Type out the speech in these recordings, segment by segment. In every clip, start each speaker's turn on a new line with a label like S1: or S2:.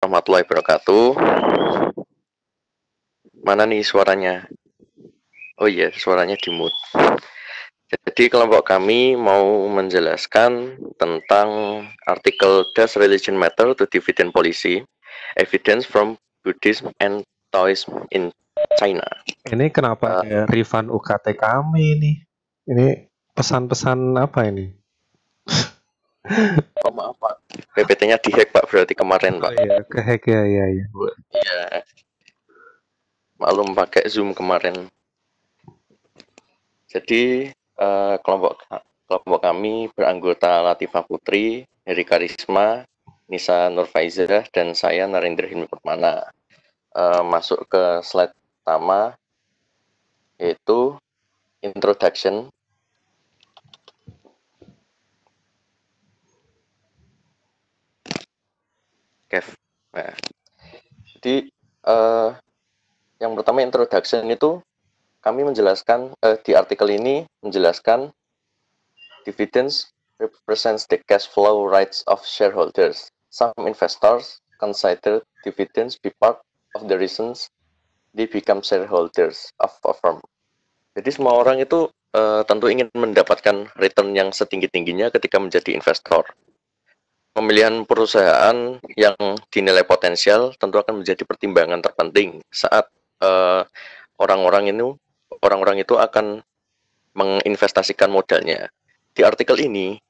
S1: warahmatullahi wabarakatuh. Mana nih suaranya? Oh iya, suaranya di mute. Jadi kelompok kami mau menjelaskan tentang artikel Does Religion Matter to Dividend Policy? Evidence from Buddhism and Taoism in China.
S2: Ini kenapa ada refund UKT kami nih? Ini pesan-pesan apa ini?
S1: Oh maaf Pak, PPT-nya dihack Pak, berarti kemarin Pak.
S2: Oh iya, kehack ya.
S1: Iya, maklum pakai Zoom kemarin. Jadi kelompok kami beranggota Latifah Putri, Heri Karisma, Nisa Nurfaizah, dan saya Narendra Hilmi Permana. Masuk ke slide pertama, yaitu introduction. Nah, jadi yang pertama introduction itu kami menjelaskan di artikel ini menjelaskan dividends represents the cash flow rights of shareholders. Some investors consider dividends be part of the reasons they become shareholders of a firm. Jadi semua orang itu tentu ingin mendapatkan return yang setinggi-tingginya ketika menjadi investor. Pemilihan perusahaan yang dinilai potensial tentu akan menjadi pertimbangan terpenting saat orang-orang itu akan menginvestasikan modalnya. Di artikel ini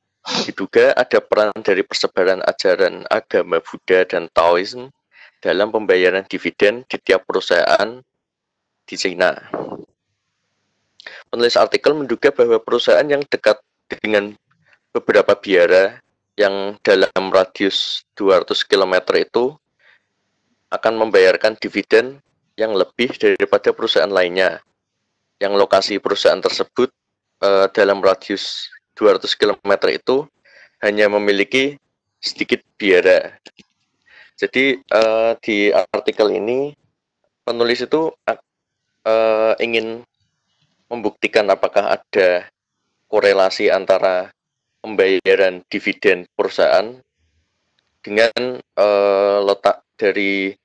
S1: diduga ada peran dari persebaran ajaran agama Buddha dan Taoisme dalam pembayaran dividen di tiap perusahaan di China. Penulis artikel menduga bahwa perusahaan yang dekat dengan beberapa biara yang dalam radius 200 km itu akan membayarkan dividen yang lebih daripada perusahaan lainnya. Yang lokasi perusahaan tersebut dalam radius 200 km itu hanya memiliki sedikit biara. Jadi di artikel ini penulis itu ingin membuktikan apakah ada korelasi antara pembayaran dividen perusahaan dengan letak dari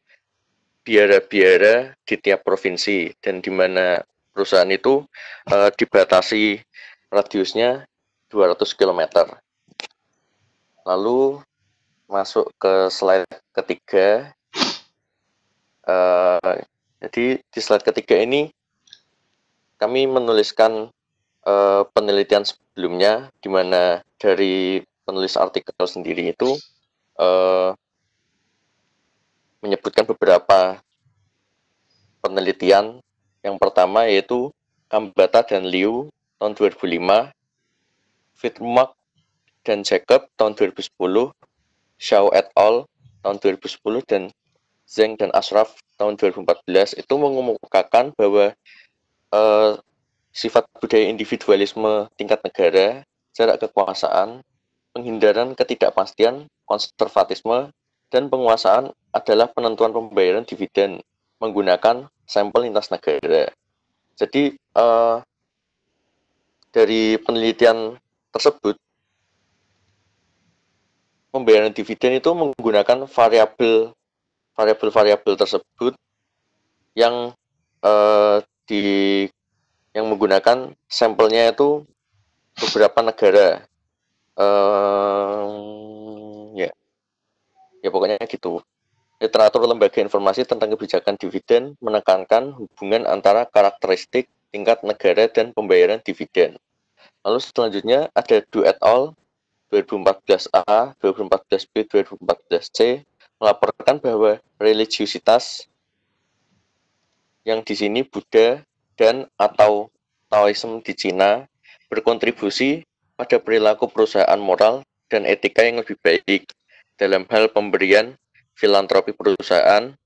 S1: biara-biara di tiap provinsi, dan di mana perusahaan itu dibatasi radiusnya 200 km. Lalu masuk ke slide ketiga. Jadi di slide ketiga ini kami menuliskan penelitian sebelumnya, di mana dari penulis artikel sendiri itu menyebutkan beberapa penelitian. Yang pertama yaitu Kambata dan Liu tahun 2005, Fitmark dan Jacob tahun 2010, Xiao et al. Tahun 2010, dan Zeng dan Ashraf tahun 2014 itu mengemukakan bahwa sifat budaya individualisme tingkat negara, jarak kekuasaan, penghindaran ketidakpastian, konservatisme, dan penguasaan adalah penentuan pembayaran dividen menggunakan sampel lintas negara. Jadi dari penelitian tersebut, pembayaran dividen itu menggunakan variabel tersebut yang yang menggunakan sampelnya itu beberapa negara. Ya pokoknya gitu. Literatur lembaga informasi tentang kebijakan dividen menekankan hubungan antara karakteristik tingkat negara dan pembayaran dividen. Lalu selanjutnya ada Du et al. 2014A, 2014B, 2014C melaporkan bahwa religiusitas yang di sini Buddha dan atau Taoisme di Cina berkontribusi pada perilaku perusahaan moral dan etika yang lebih baik dalam hal pemberian filantropi perusahaan,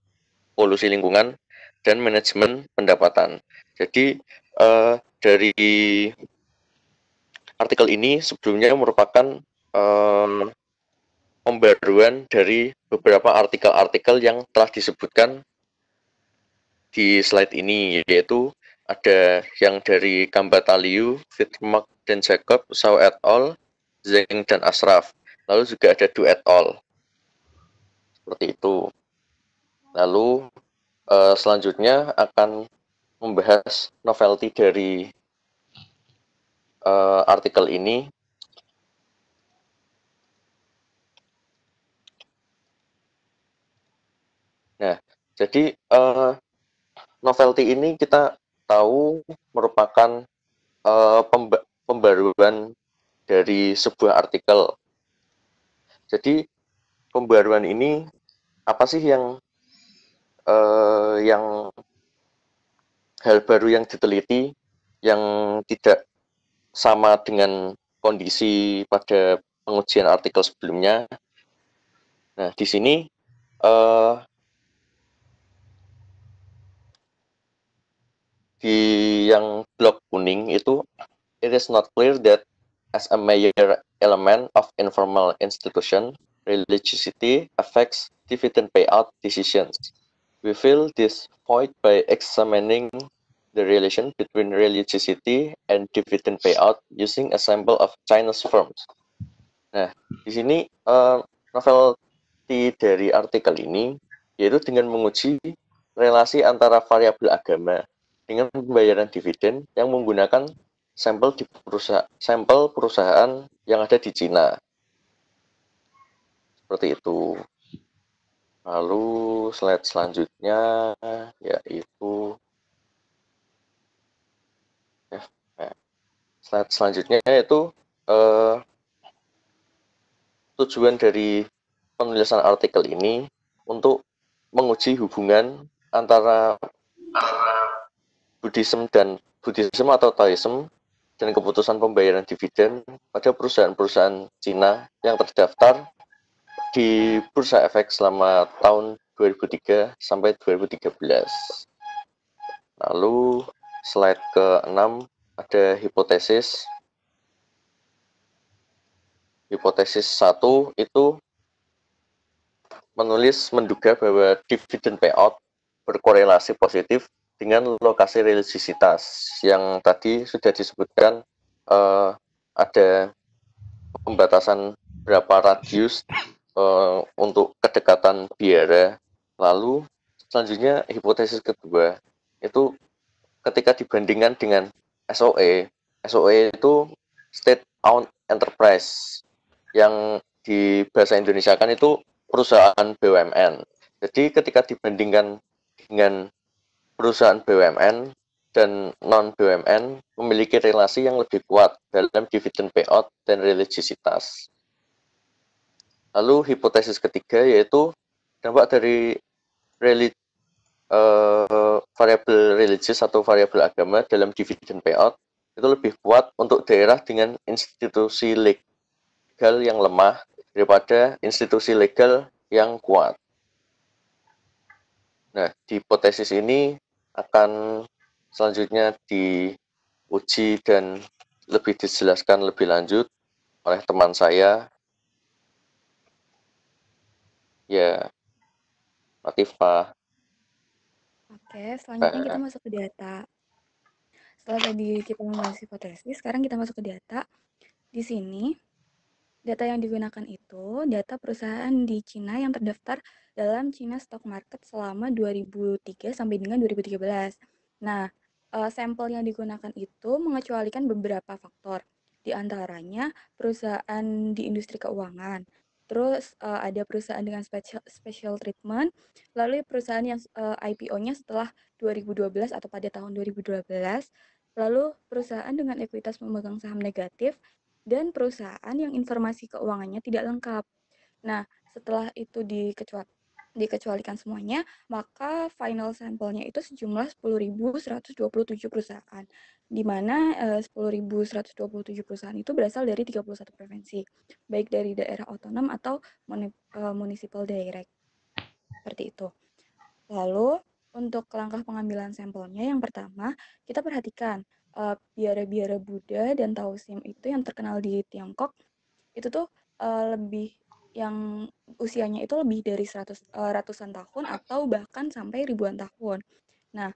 S1: polusi lingkungan, dan manajemen pendapatan. Jadi dari artikel ini sebelumnya merupakan pembaruan dari beberapa artikel-artikel yang telah disebutkan di slide ini, yaitu ada yang dari Kambata Liu, Fitmark dan Jacob, Xiao et al., Zeng dan Ashraf. Lalu juga ada Du et al. Seperti itu. Lalu selanjutnya akan membahas novelty dari artikel ini. Nah, jadi novelty ini kita tahu merupakan pembaruan dari sebuah artikel. Jadi pembaruan ini apa sih yang hal baru yang diteliti yang tidak sama dengan kondisi pada pengujian artikel sebelumnya. Nah, di sini di yang blok kuning itu, it is not clear that as a major element of informal institution, religiosity affects dividend payout decisions. We fill this void by examining the relation between religiosity and dividend payout using a sample of Chinese firms. Nah, di sini novelty dari artikel ini yaitu dengan menguji relasi antara variabel agama dengan pembayaran dividen yang menggunakan sampel perusahaan yang ada di Cina. Seperti itu. Lalu slide selanjutnya yaitu slide selanjutnya yaitu tujuan dari penulisan artikel ini untuk menguji hubungan antara Buddhism atau Taoism dan keputusan pembayaran dividen pada perusahaan-perusahaan Cina yang terdaftar di Bursa Efek selama tahun 2003 sampai 2013. Lalu slide ke-6 ada hipotesis. Hipotesis 1 itu menduga bahwa dividen payout berkorelasi positif dengan lokasi religiositas yang tadi sudah disebutkan ada pembatasan berapa radius untuk kedekatan biara. Lalu selanjutnya hipotesis kedua itu ketika dibandingkan dengan SOE itu state owned enterprise yang di bahasa Indonesia kan itu perusahaan BUMN. Jadi ketika dibandingkan dengan perusahaan BUMN dan non BUMN memiliki relasi yang lebih kuat dalam dividend payout dan religiositas. Lalu hipotesis ketiga yaitu dampak dari variabel religius atau variabel agama dalam dividend payout itu lebih kuat untuk daerah dengan institusi legal yang lemah daripada institusi legal yang kuat. Nah, di hipotesis ini akan selanjutnya diuji dan lebih dijelaskan lebih lanjut oleh teman saya, ya, Latifah.
S3: Oke, selanjutnya kita masuk ke data. Setelah tadi kita membahas hipotesis, sekarang kita masuk ke data. Di sini, data yang digunakan itu data perusahaan di Cina yang terdaftar dalam China Stock Market selama 2003 sampai dengan 2013. Nah, sampel yang digunakan itu mengecualikan beberapa faktor. Di antaranya perusahaan di industri keuangan, terus ada perusahaan dengan special treatment, lalu perusahaan yang IPO-nya setelah 2012 atau pada tahun 2012, lalu perusahaan dengan ekuitas pemegang saham negatif, dan perusahaan yang informasi keuangannya tidak lengkap. Nah, setelah itu dikecualikan semuanya, maka final sampelnya itu sejumlah 10.127 perusahaan, di mana 10.127 perusahaan itu berasal dari 31 provinsi, baik dari daerah otonom atau municipal direct. Seperti itu. Lalu, untuk langkah pengambilan sampelnya, yang pertama, kita perhatikan biara-biara Buddha dan Taoism itu yang terkenal di Tiongkok, itu tuh lebih yang usianya itu lebih dari ratusan tahun atau bahkan sampai ribuan tahun. Nah,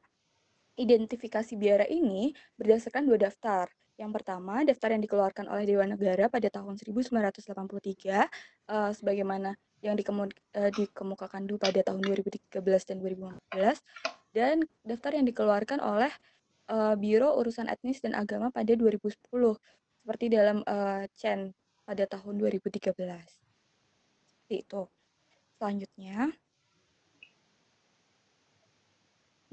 S3: identifikasi biara ini berdasarkan 2 daftar. Yang pertama, daftar yang dikeluarkan oleh Dewan Negara pada tahun 1983, sebagaimana yang dikemukakan dulu pada tahun 2013 dan 2014, dan daftar yang dikeluarkan oleh Biro Urusan Etnis dan Agama pada 2010, seperti dalam CEN pada tahun 2013. Seperti itu. Selanjutnya,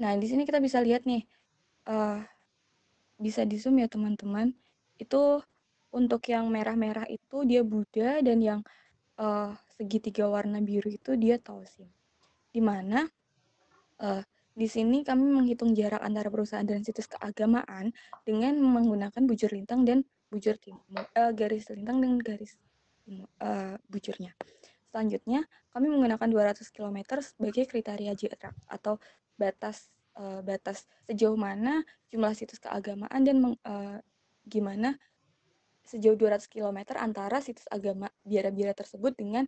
S3: nah di sini kita bisa lihat nih, bisa di zoom ya teman-teman. Itu untuk yang merah-merah itu dia Buddha, dan yang segitiga warna biru itu dia Taosim. Di mana di sini kami menghitung jarak antara perusahaan dan situs keagamaan dengan menggunakan bujur lintang dan bujur timur, garis lintang dan garis bujurnya. Selanjutnya, kami menggunakan 200 km sebagai kriteria jarak atau batas sejauh mana jumlah situs keagamaan dan gimana sejauh 200 km antara situs agama biara-biara tersebut dengan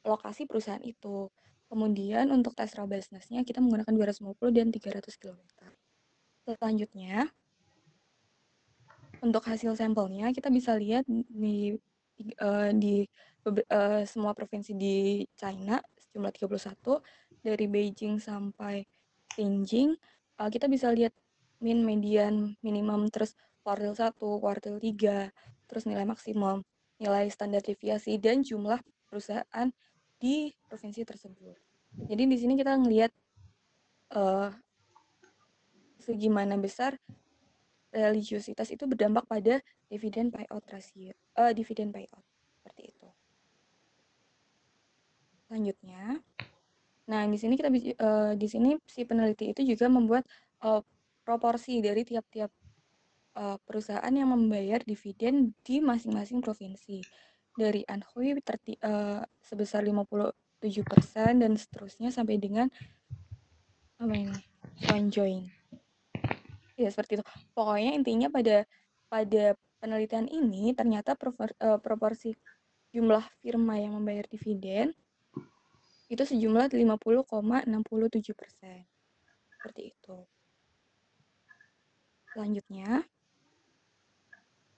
S3: lokasi perusahaan itu. Kemudian untuk tes robustness-nya kita menggunakan 250 dan 300 km. Selanjutnya, untuk hasil sampelnya kita bisa lihat di semua provinsi di China sejumlah 31, dari Beijing sampai Tianjin. Kita bisa lihat min, median, minimum, terus kuartil 1, kuartil 3, terus nilai maksimum, nilai standar deviasi, dan jumlah perusahaan di provinsi tersebut. Jadi di sini kita ngelihat segimana besar religiositas itu berdampak pada dividen payout ratio, dividen payout, seperti itu. Selanjutnya, nah di sini di sini si peneliti itu juga membuat proporsi dari tiap-tiap perusahaan yang membayar dividen di masing-masing provinsi. Dari Anhui sebesar 57% dan seterusnya sampai dengan apa ini? Suanjoing. Ya, seperti itu. Pokoknya intinya pada penelitian ini ternyata proporsi jumlah firma yang membayar dividen itu sejumlah 50,67%. Seperti itu. Selanjutnya,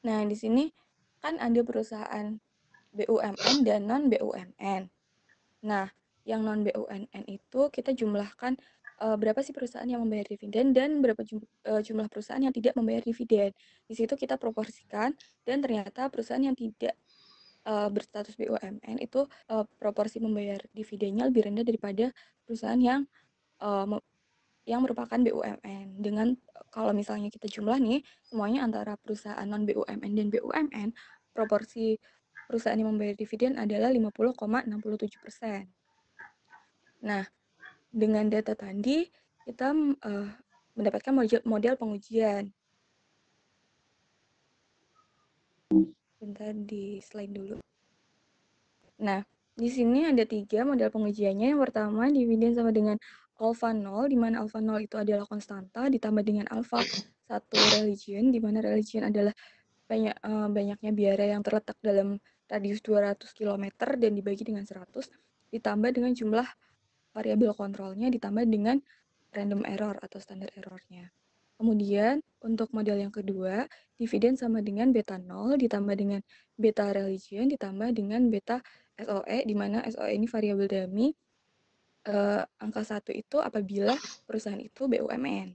S3: nah di sini kan ada perusahaan BUMN dan non BUMN. Nah, yang non BUMN itu kita jumlahkan berapa sih perusahaan yang membayar dividen dan berapa jumlah perusahaan yang tidak membayar dividen. Di situ kita proporsikan, dan ternyata perusahaan yang tidak berstatus BUMN itu proporsi membayar dividennya lebih rendah daripada perusahaan yang merupakan BUMN. Dengan kalau misalnya kita jumlah nih semuanya antara perusahaan non BUMN dan BUMN, proporsi perusahaan yang membayar dividen adalah 50,67%. Nah, dengan data tadi kita mendapatkan model pengujian. Bentar, di slide dulu. Nah, di sini ada 3 model pengujiannya. Yang pertama, dividen sama dengan alpha 0, di mana alpha 0 itu adalah konstanta, ditambah dengan alpha 1 religion, di mana religion adalah banyaknya biara yang terletak dalam radius 200 km dan dibagi dengan 100, ditambah dengan jumlah variabel kontrolnya, ditambah dengan random error atau standar errornya. Kemudian untuk model yang kedua, dividen sama dengan beta 0 ditambah dengan beta religion ditambah dengan beta SOE, di mana SOE ini variabel dummy angka 1 itu apabila perusahaan itu BUMN.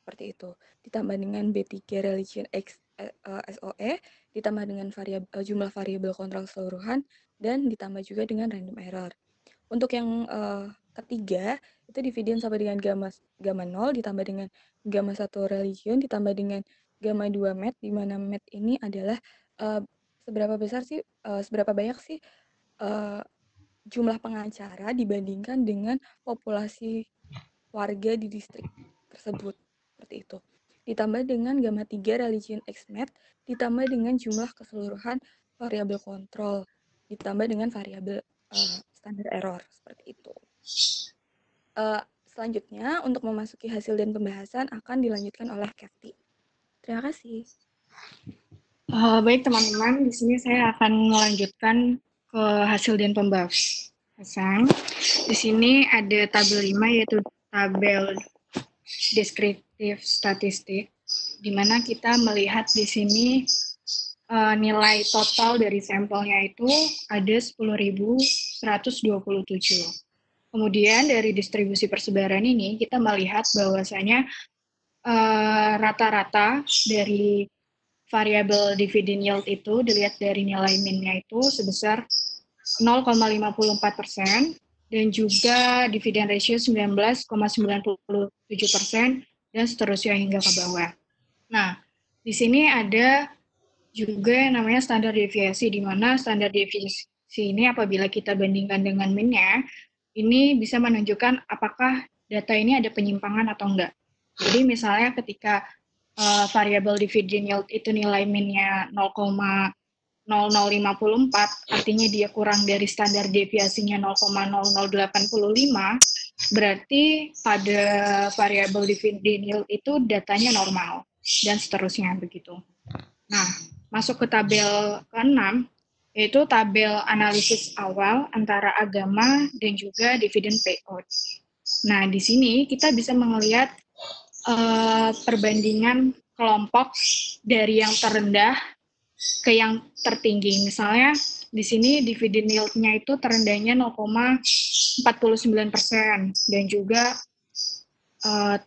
S3: Seperti itu. Ditambah dengan B3 religion X SOE, ditambah dengan jumlah variabel kontrol keseluruhan, dan ditambah juga dengan random error. Untuk yang ketiga, itu dividen sama dengan gamma 0 ditambah dengan gamma 1 religion ditambah dengan gamma 2 met, di mana met ini adalah seberapa banyak sih jumlah pengacara dibandingkan dengan populasi warga di distrik tersebut. Seperti itu. Ditambah dengan gamma 3 religion X met, ditambah dengan jumlah keseluruhan variabel kontrol, ditambah dengan variabel standar error, seperti itu. Selanjutnya, untuk memasuki hasil dan pembahasan akan dilanjutkan oleh Kathy. Terima kasih.
S4: Baik teman-teman, di sini saya akan melanjutkan ke hasil dan pembahasan. Di sini ada tabel 5, yaitu tabel deskriptif statistik, di mana kita melihat di sini nilai total dari sampelnya itu ada 10.900 127. Kemudian dari distribusi persebaran ini kita melihat bahwasanya rata-rata dari variabel dividen yield itu dilihat dari nilai min-nya itu sebesar 0,54% dan juga dividen ratio 19,97% dan seterusnya hingga ke bawah. Nah, di sini ada juga yang namanya standar deviasi, di mana standar deviasi ini apabila kita bandingkan dengan min-nya, ini bisa menunjukkan apakah data ini ada penyimpangan atau enggak. Jadi misalnya ketika variabel dividen yield itu nilai min-nya 0,0054, artinya dia kurang dari standar deviasinya 0,0085, berarti pada variabel dividen yield itu datanya normal, dan seterusnya begitu. Nah, masuk ke tabel ke-6, yaitu tabel analisis awal antara agama dan juga dividen payout. Nah, di sini kita bisa melihat perbandingan kelompok dari yang terendah ke yang tertinggi. Misalnya, di sini dividen yield-nya itu terendahnya 0,49% dan juga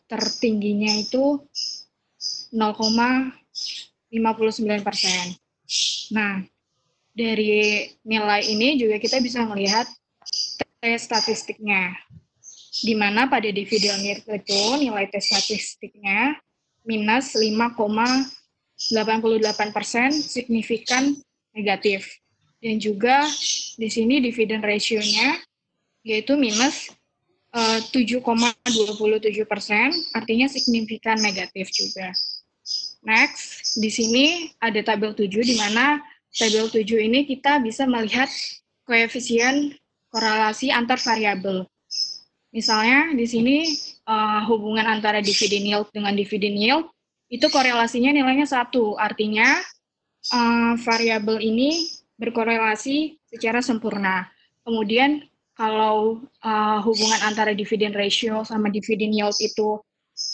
S4: tertingginya itu 0,59%. Nah, dari nilai ini juga kita bisa melihat tes statistiknya, di mana pada dividen yield itu nilai tes statistiknya minus 5,88% signifikan negatif. Dan juga di sini dividen ratio-nya yaitu minus 7,27%, artinya signifikan negatif juga. Next, di sini ada tabel 7, di mana tabel 7 ini kita bisa melihat koefisien korelasi antar variabel. Misalnya di sini hubungan antara dividen yield dengan dividen yield itu korelasinya nilainya 1, artinya variabel ini berkorelasi secara sempurna. Kemudian kalau hubungan antara dividen ratio sama dividen yield itu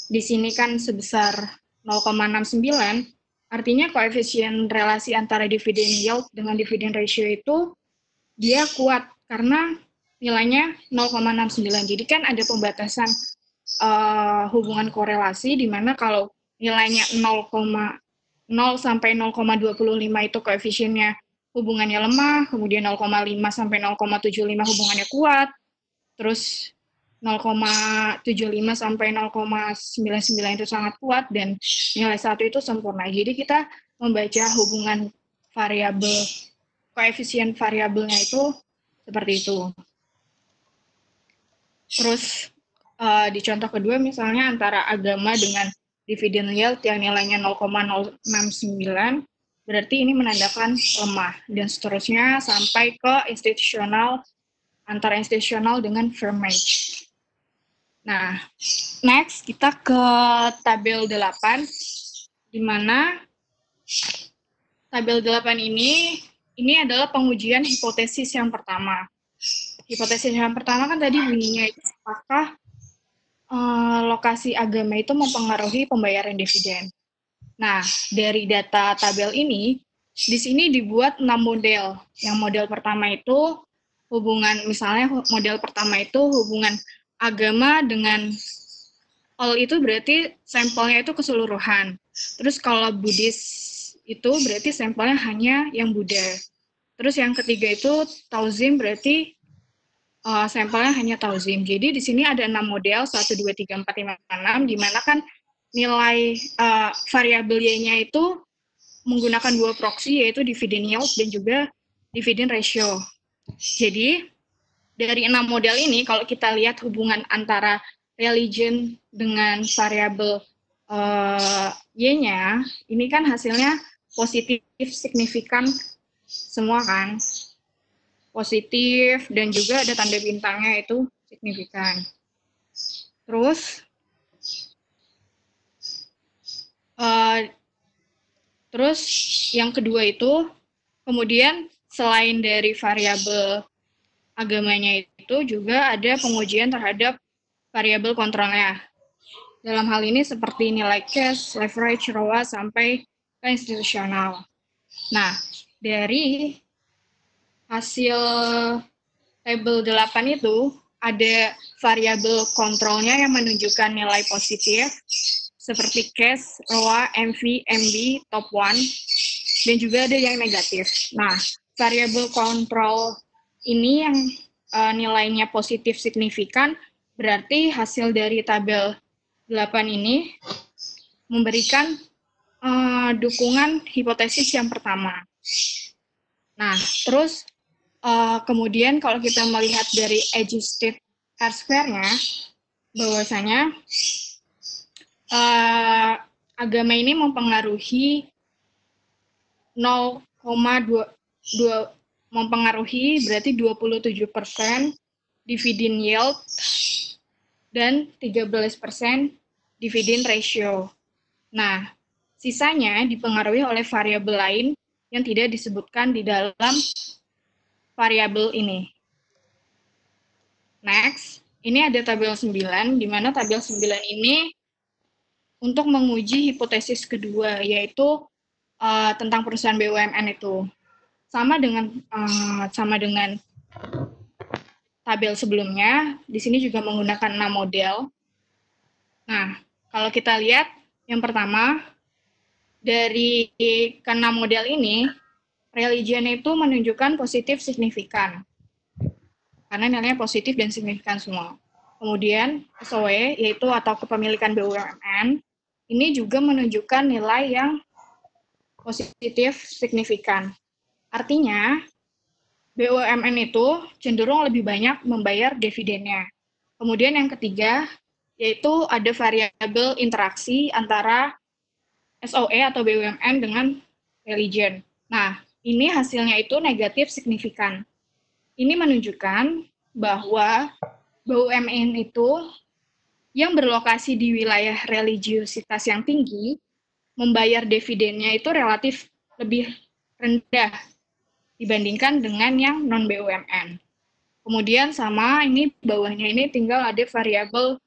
S4: di sini kan sebesar 0,69, artinya koefisien relasi antara dividen yield dengan dividen ratio itu dia kuat karena nilainya 0,69. Jadi kan ada pembatasan hubungan korelasi di mana kalau nilainya 0 sampai 0,25 itu koefisiennya hubungannya lemah, kemudian 0,5 sampai 0,75 hubungannya kuat, terus 0,75 sampai 0,99 itu sangat kuat, dan nilai 1 itu sempurna. Jadi kita membaca hubungan variabel, koefisien variabelnya itu seperti itu. Terus di contoh kedua misalnya antara agama dengan dividen yield yang nilainya 0,069, berarti ini menandakan lemah, dan seterusnya sampai ke institusional, antara institusional dengan firmage. Nah, next kita ke tabel 8, di mana tabel 8 ini adalah pengujian hipotesis yang pertama. Hipotesis yang pertama kan tadi bunyinya itu apakah lokasi agama itu mempengaruhi pembayaran dividen. Nah, dari data tabel ini, di sini dibuat 6 model. Yang model pertama itu hubungan, misalnya model pertama itu hubungan agama dengan all, itu berarti sampelnya itu keseluruhan. Terus kalau Buddhis itu berarti sampelnya hanya yang Buddha. Terus yang ketiga itu Taoism, berarti sampelnya hanya Taoism. Jadi di sini ada 6 model, 1, 2, 3, 4, 5, 6, di mana kan nilai variabel Y-nya itu menggunakan 2 proxy, yaitu dividen yield dan juga dividen ratio. Jadi dari 6 model ini, kalau kita lihat hubungan antara religion dengan variabel Y-nya, ini kan hasilnya positif, signifikan semua kan. Positif, dan juga ada tanda bintangnya itu signifikan. Terus yang kedua itu, kemudian selain dari variabel agamanya itu juga ada pengujian terhadap variabel kontrolnya. Dalam hal ini seperti nilai cash, leverage, ROA, sampai ke institusional. Nah, dari hasil tabel 8 itu ada variabel kontrolnya yang menunjukkan nilai positif seperti cache, ROA, MV, MB, top 1, dan juga ada yang negatif. Nah, variabel kontrol ini yang nilainya positif signifikan, berarti hasil dari tabel 8 ini memberikan dukungan hipotesis yang pertama. Nah, terus kemudian kalau kita melihat dari adjusted R-square-nya, bahwasanya agama ini mempengaruhi 0,2 mempengaruhi berarti 27% dividend yield dan 13% dividend ratio. Nah, sisanya dipengaruhi oleh variabel lain yang tidak disebutkan di dalam variabel ini. Next, ini ada tabel 9, di mana tabel 9 ini untuk menguji hipotesis kedua, yaitu tentang perusahaan BUMN itu. Sama dengan tabel sebelumnya, di sini juga menggunakan 6 model. Nah, kalau kita lihat, yang pertama, dari ke-6 model ini, religion itu menunjukkan positif signifikan. Karena nilainya positif dan signifikan semua. Kemudian, SOE, yaitu atau kepemilikan BUMN, ini juga menunjukkan nilai yang positif signifikan. Artinya, BUMN itu cenderung lebih banyak membayar dividennya. Kemudian yang ketiga, yaitu ada variabel interaksi antara SOE atau BUMN dengan religion. Nah, ini hasilnya itu negatif signifikan. Ini menunjukkan bahwa BUMN itu yang berlokasi di wilayah religiositas yang tinggi, membayar dividennya itu relatif lebih rendah dibandingkan dengan yang non-BUMN. Kemudian sama ini bawahnya ini tinggal ada variabel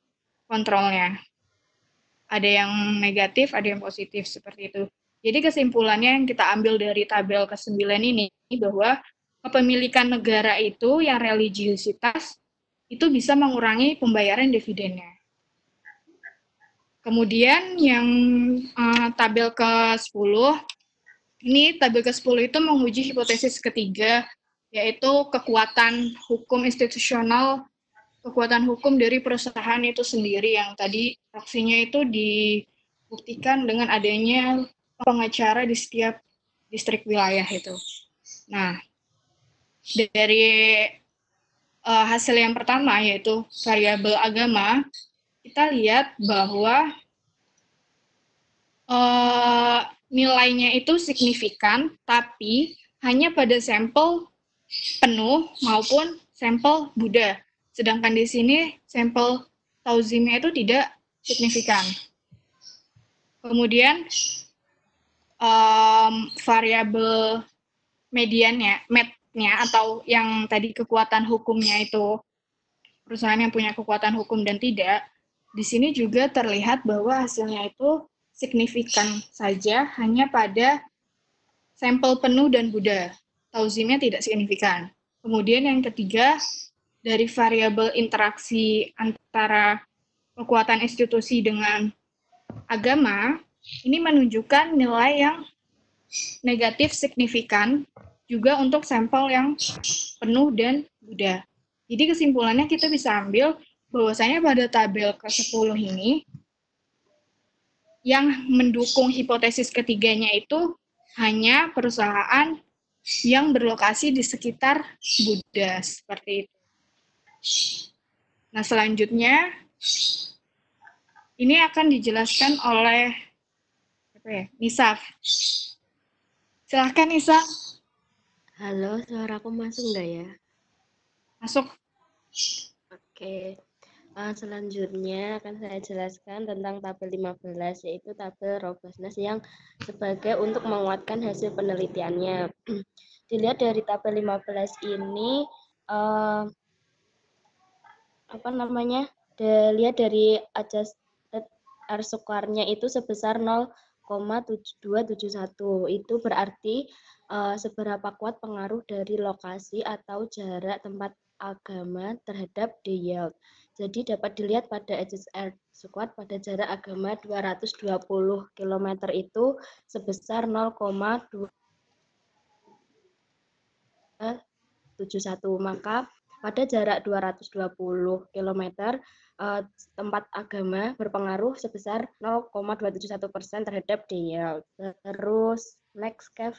S4: kontrolnya. Ada yang negatif, ada yang positif, seperti itu. Jadi kesimpulannya yang kita ambil dari tabel ke-9 ini, bahwa kepemilikan negara itu yang religiositas, itu bisa mengurangi pembayaran dividennya. Kemudian yang tabel ke-10, ini tabel ke-10 itu menguji hipotesis ketiga, yaitu kekuatan hukum institusional, kekuatan hukum dari perusahaan itu sendiri, yang tadi proksinya itu dibuktikan dengan adanya pengacara di setiap distrik wilayah itu. Nah, dari hasil yang pertama, yaitu variabel agama, kita lihat bahwa nilainya itu signifikan, tapi hanya pada sampel penuh maupun sampel Buddha. Sedangkan di sini sampel tauzimnya itu tidak signifikan. Kemudian variabel mediannya, MET-nya atau yang tadi kekuatan hukumnya itu perusahaan yang punya kekuatan hukum dan tidak, di sini juga terlihat bahwa hasilnya itu signifikan saja hanya pada sampel penuh dan Buddha. Tauzimnya tidak signifikan. Kemudian yang ketiga, dari variabel interaksi antara kekuatan institusi dengan agama, ini menunjukkan nilai yang negatif signifikan juga untuk sampel yang penuh dan Buddha. Jadi kesimpulannya kita bisa ambil bahwasanya pada tabel ke-10 ini, yang mendukung hipotesis ketiganya itu hanya perusahaan yang berlokasi di sekitar Buddha, seperti itu. Nah, selanjutnya ini akan dijelaskan oleh Nisaf. Silahkan, Nisaf.
S5: Halo, suaraku masuk nggak ya?
S4: Masuk.
S5: Oke. Selanjutnya akan saya jelaskan tentang tabel 15, yaitu tabel robustness yang sebagai untuk menguatkan hasil penelitiannya. Dilihat dari tabel 15 ini, dilihat dari adjusted R-square-nya itu sebesar 0,7271. Itu berarti seberapa kuat pengaruh dari lokasi atau jarak tempat agama terhadap the yield. Jadi dapat dilihat pada HSR squad pada jarak agama 220 km itu sebesar 0,271. Maka pada jarak 220 km tempat agama berpengaruh sebesar 0,271% terhadap the yield. Terus next, Kev.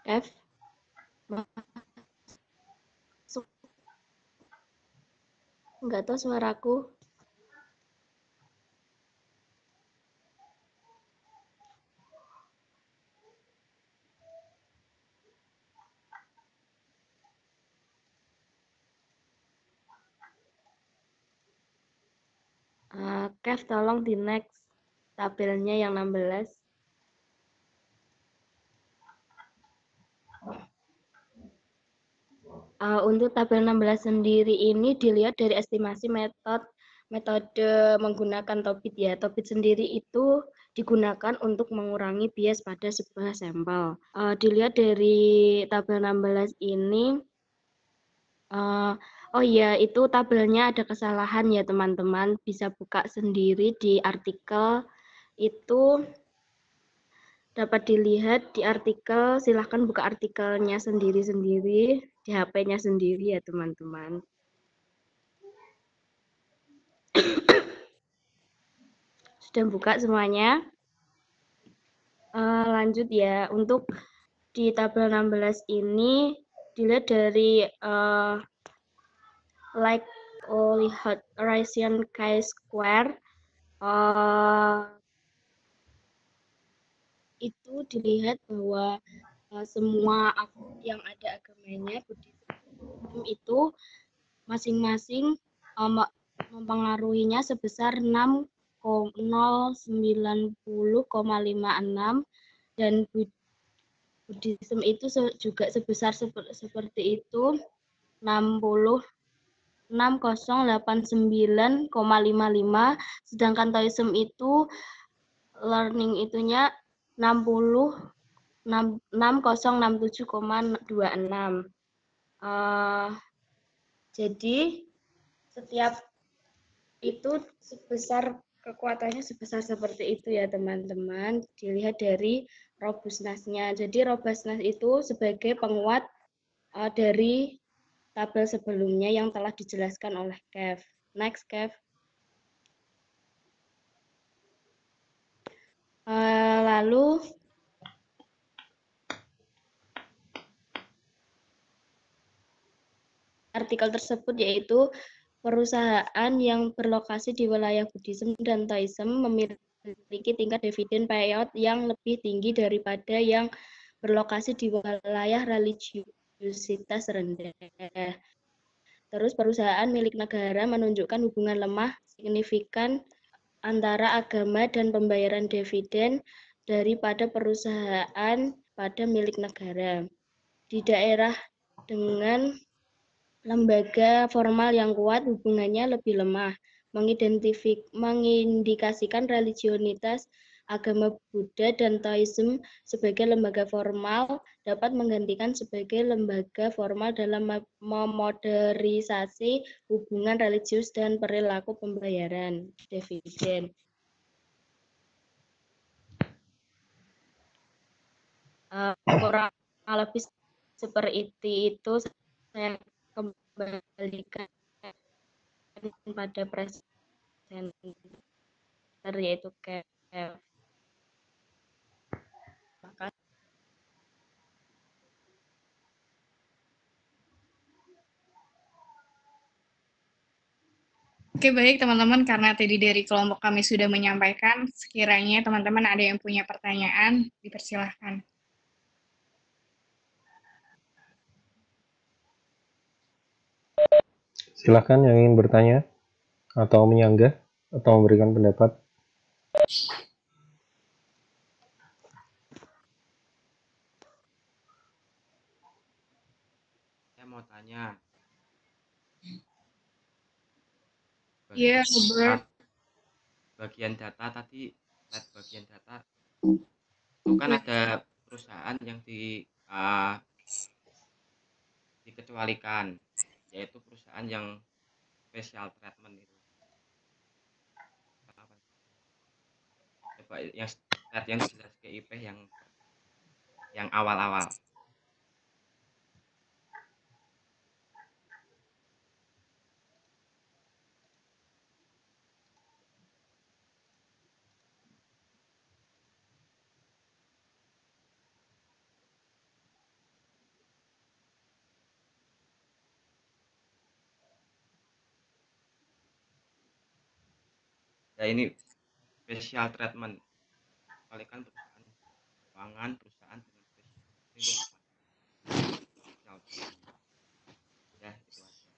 S5: F. Enggak tahu suaraku. Kev, tolong di next tabelnya yang 16. Untuk tabel 16 sendiri ini dilihat dari estimasi metode menggunakan Tobit ya. Tobit sendiri itu digunakan untuk mengurangi bias pada sebuah sampel. Dilihat dari tabel 16 ini, oh iya, itu tabelnya ada kesalahan ya teman-teman. Bisa buka sendiri di artikel itu. Dapat dilihat di artikel, silahkan buka artikelnya sendiri-sendiri, di HP-nya sendiri ya teman-teman. Sudah buka semuanya? Lanjut ya, untuk di tabel 16 ini dilihat dari like Horizon chi-square, itu dilihat bahwa semua yang ada agamanya Buddhism itu masing-masing mempengaruhinya sebesar 0,90,56 dan Buddhism itu juga sebesar seperti itu 60,89,55, sedangkan Taoism itu learning itunya 60,67,26. Jadi setiap itu kekuatannya sebesar seperti itu ya teman-teman. Dilihat dari robustness-nya. Jadi robustness itu sebagai penguat dari tabel sebelumnya yang telah dijelaskan oleh Kev. Next, Kev. Lalu artikel tersebut yaitu perusahaan yang berlokasi di wilayah Buddhism dan Taoism memiliki tingkat dividen payout yang lebih tinggi daripada yang berlokasi di wilayah religiusitas rendah. Terus perusahaan milik negara menunjukkan hubungan lemah signifikan antara agama dan pembayaran dividen daripada perusahaan pada milik negara. Di daerah dengan lembaga formal yang kuat hubungannya lebih lemah, mengindikasikan religionitas agama Buddha dan Taoism sebagai lembaga formal dapat menggantikan sebagai lembaga formal dalam memoderisasi hubungan religius dan perilaku pembayaran dividen. Kurang lebih seperti itu saya kembalikan pada presenter yaitu Kev.
S4: Oke, baik teman-teman, karena tadi dari kelompok kami sudah menyampaikan, sekiranya teman-teman ada yang punya pertanyaan, dipersilahkan.
S2: Silahkan yang ingin bertanya atau menyanggah atau memberikan pendapat.
S6: Saya mau tanya.
S4: Iya, Robert.
S6: bagian data tadi, slide bagian data itu kan ada perusahaan yang dikecualikan, yaitu perusahaan yang special treatment itu. Kenapa? Coba yang slide yang jelas GIP yang awal-awal. Ya ini special treatment. Kalikan perusahaan keuangan, perusahaan dengan special treatment itu apa? Special treatment. Ya, itu aja.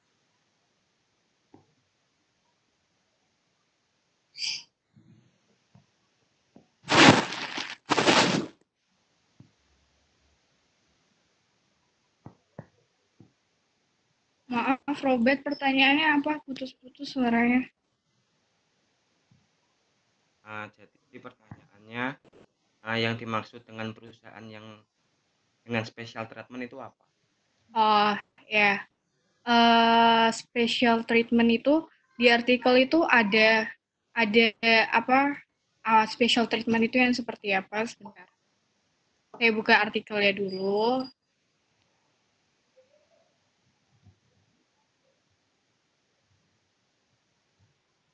S4: Maaf, Robert, pertanyaannya apa? Putus-putus suaranya.
S6: Jadi pertanyaannya, yang dimaksud dengan perusahaan yang dengan special treatment itu apa?
S4: Oh, ya. Special treatment itu di artikel itu ada apa? Special treatment itu yang seperti apa? Sebentar. Saya buka artikelnya dulu.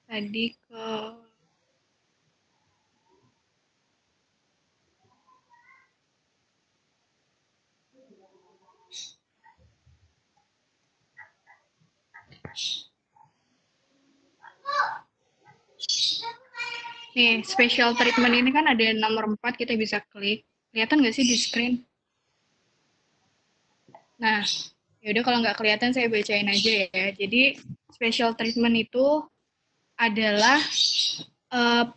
S4: Tadi ke nih, special treatment ini kan ada nomor 4, kita bisa klik. Kelihatan nggak sih di screen? Nah, yaudah kalau nggak kelihatan saya bacain aja ya. Jadi, special treatment itu adalah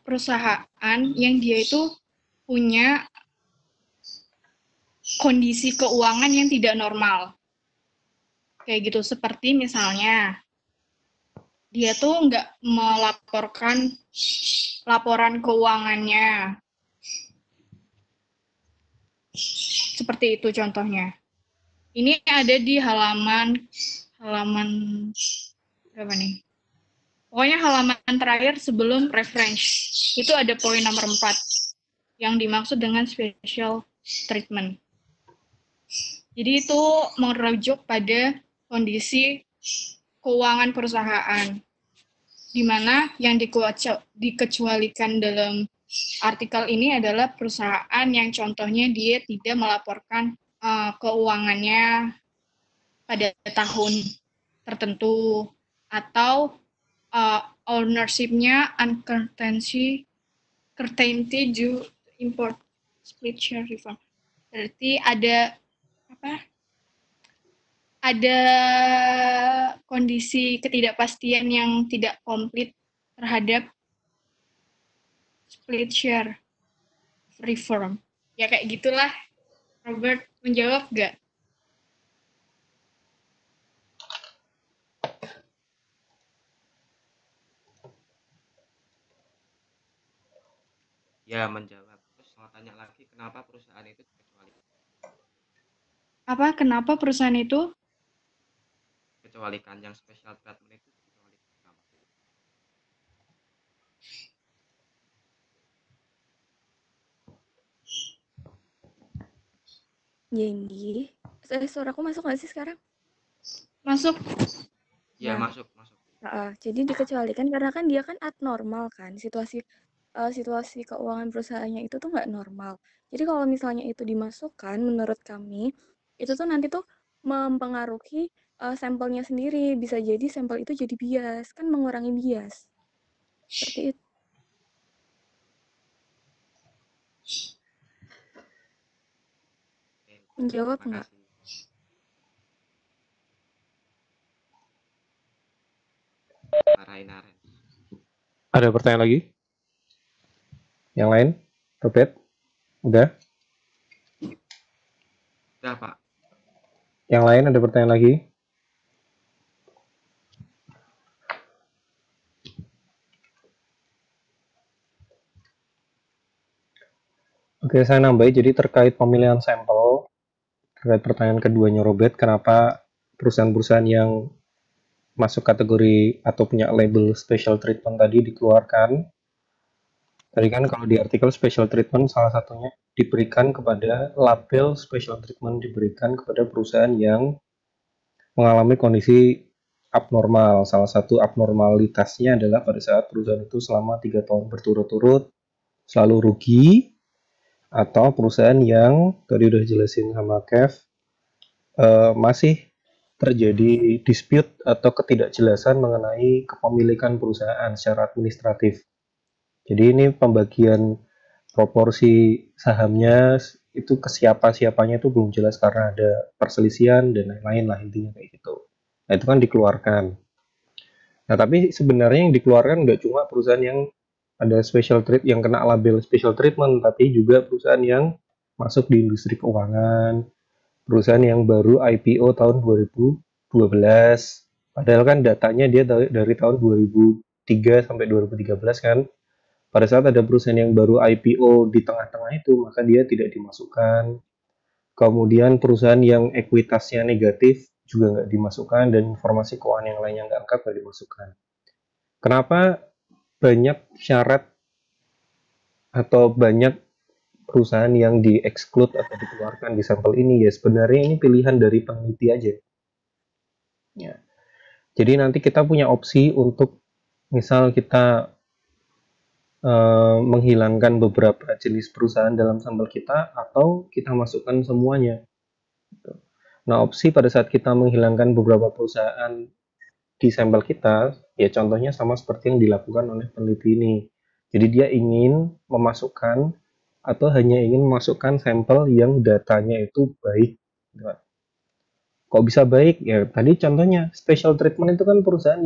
S4: perusahaan yang dia itu punya kondisi keuangan yang tidak normal. Kayak gitu, seperti misalnya dia tuh nggak melaporkan laporan keuangannya. Seperti itu contohnya. Ini ada di halaman berapa nih? Pokoknya halaman terakhir sebelum reference. Itu ada poin nomor 4 yang dimaksud dengan special treatment. Jadi itu merujuk pada kondisi keuangan perusahaan, di mana yang dikecualikan dalam artikel ini adalah perusahaan yang contohnya dia tidak melaporkan keuangannya pada tahun tertentu, atau ownership-nya uncertainty due import split share reform. Berarti ada kondisi ketidakpastian yang tidak komplit terhadap split share reform. Ya kayak gitulah. Robert, menjawab nggak?
S6: Ya, menjawab. Terus mau tanya lagi, kenapa perusahaan itu dikecualikan?
S4: Kenapa perusahaan itu?
S6: Dikecualikan, yang special treatment itu dikecualikan kenapa?
S3: Jadi, suaraku masuk nggak sih sekarang?
S4: Masuk.
S6: Ya,
S3: Nah,
S6: masuk.
S3: jadi dikecualikan karena kan dia kan abnormal kan, situasi keuangan perusahaannya itu tuh nggak normal. Jadi kalau misalnya itu dimasukkan, menurut kami itu tuh nanti tuh mempengaruhi sampelnya sendiri. Bisa jadi sampel itu jadi bias, kan mengurangi bias. Seperti itu. Menjawab nggak?
S2: Ada pertanyaan lagi? Yang lain? Robert? Udah?
S6: Udah, Pak.
S2: Yang lain ada pertanyaan lagi? Oke, saya nambahin jadi terkait pemilihan sampel, terkait pertanyaan keduanya Robert, kenapa perusahaan-perusahaan yang masuk kategori atau punya label special treatment tadi dikeluarkan. Tadi kan kalau di artikel special treatment salah satunya diberikan kepada label special treatment diberikan kepada perusahaan yang mengalami kondisi abnormal. Salah satu abnormalitasnya adalah pada saat perusahaan itu selama 3 tahun berturut-turut selalu rugi, atau perusahaan yang tadi udah jelasin sama Kev masih terjadi dispute atau ketidakjelasan mengenai kepemilikan perusahaan secara administratif. Jadi ini pembagian proporsi sahamnya itu ke siapa-siapanya itu belum jelas karena ada perselisihan dan lain-lain lah intinya kayak gitu. Nah itu kan dikeluarkan. Nah tapi sebenarnya yang dikeluarkan nggak cuma perusahaan yang ada special treat yang kena label special treatment, tapi juga perusahaan yang masuk di industri keuangan, perusahaan yang baru IPO tahun 2012. Padahal kan datanya dia dari tahun 2003 sampai 2013 kan. Pada saat ada perusahaan yang baru IPO di tengah-tengah itu, maka dia tidak dimasukkan. Kemudian perusahaan yang ekuitasnya negatif juga nggak dimasukkan, dan informasi keuangan yang lainnya nggak lengkap nggak dimasukkan. Kenapa banyak syarat atau banyak perusahaan yang di-exclude atau dikeluarkan di sampel ini? Ya sebenarnya ini pilihan dari peneliti aja. Ya. Jadi nanti kita punya opsi untuk misal kita menghilangkan beberapa jenis perusahaan dalam sampel kita atau kita masukkan semuanya. Nah, opsi pada saat kita menghilangkan beberapa perusahaan di sampel kita, ya contohnya sama seperti yang dilakukan oleh peneliti ini. Jadi dia ingin memasukkan atau hanya ingin memasukkan sampel yang datanya itu baik. Kok bisa baik? Ya tadi contohnya special treatment itu kan perusahaan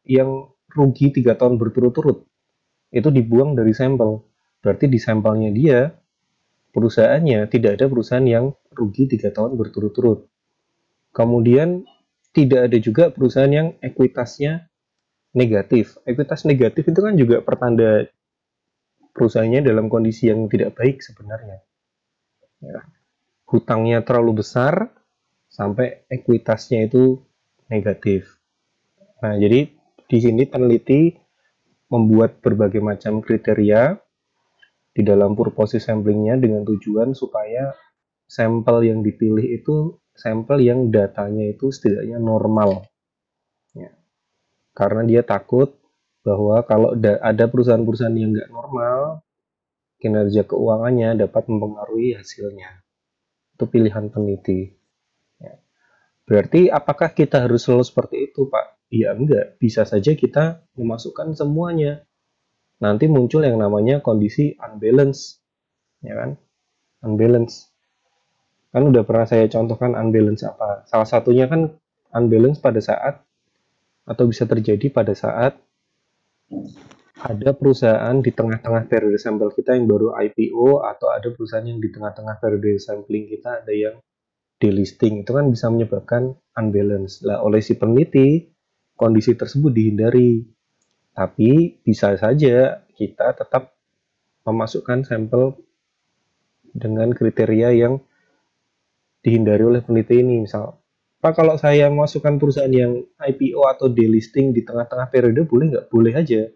S2: yang rugi 3 tahun berturut-turut. Itu dibuang dari sampel. Berarti di sampelnya dia, perusahaannya tidak ada perusahaan yang rugi 3 tahun berturut-turut. Kemudian tidak ada juga perusahaan yang ekuitasnya negatif. Ekuitas negatif itu kan juga pertanda perusahaannya dalam kondisi yang tidak baik sebenarnya. Ya. Hutangnya terlalu besar sampai ekuitasnya itu negatif. Nah, jadi di sini peneliti membuat berbagai macam kriteria di dalam purpose samplingnya dengan tujuan supaya sampel yang dipilih itu sampel yang datanya itu setidaknya normal. Ya. Karena dia takut bahwa kalau ada perusahaan-perusahaan yang nggak normal, kinerja keuangannya dapat mempengaruhi hasilnya. Itu pilihan peneliti. Ya. Berarti apakah kita harus selalu seperti itu, Pak? Ya enggak, bisa saja kita memasukkan semuanya. Nanti muncul yang namanya kondisi unbalance, ya kan? Unbalance. Kan udah pernah saya contohkan unbalance apa. Salah satunya kan unbalance pada saat atau bisa terjadi pada saat ada perusahaan di tengah-tengah periode sampel kita yang baru IPO, atau ada perusahaan yang di tengah-tengah periode sampling kita ada yang delisting. Itu kan bisa menyebabkan unbalance. Lah oleh si peneliti kondisi tersebut dihindari. Tapi bisa saja kita tetap memasukkan sampel dengan kriteria yang dihindari oleh peneliti ini. Misal, Pak, kalau saya masukkan perusahaan yang IPO atau delisting di tengah-tengah periode, boleh nggak? Boleh aja.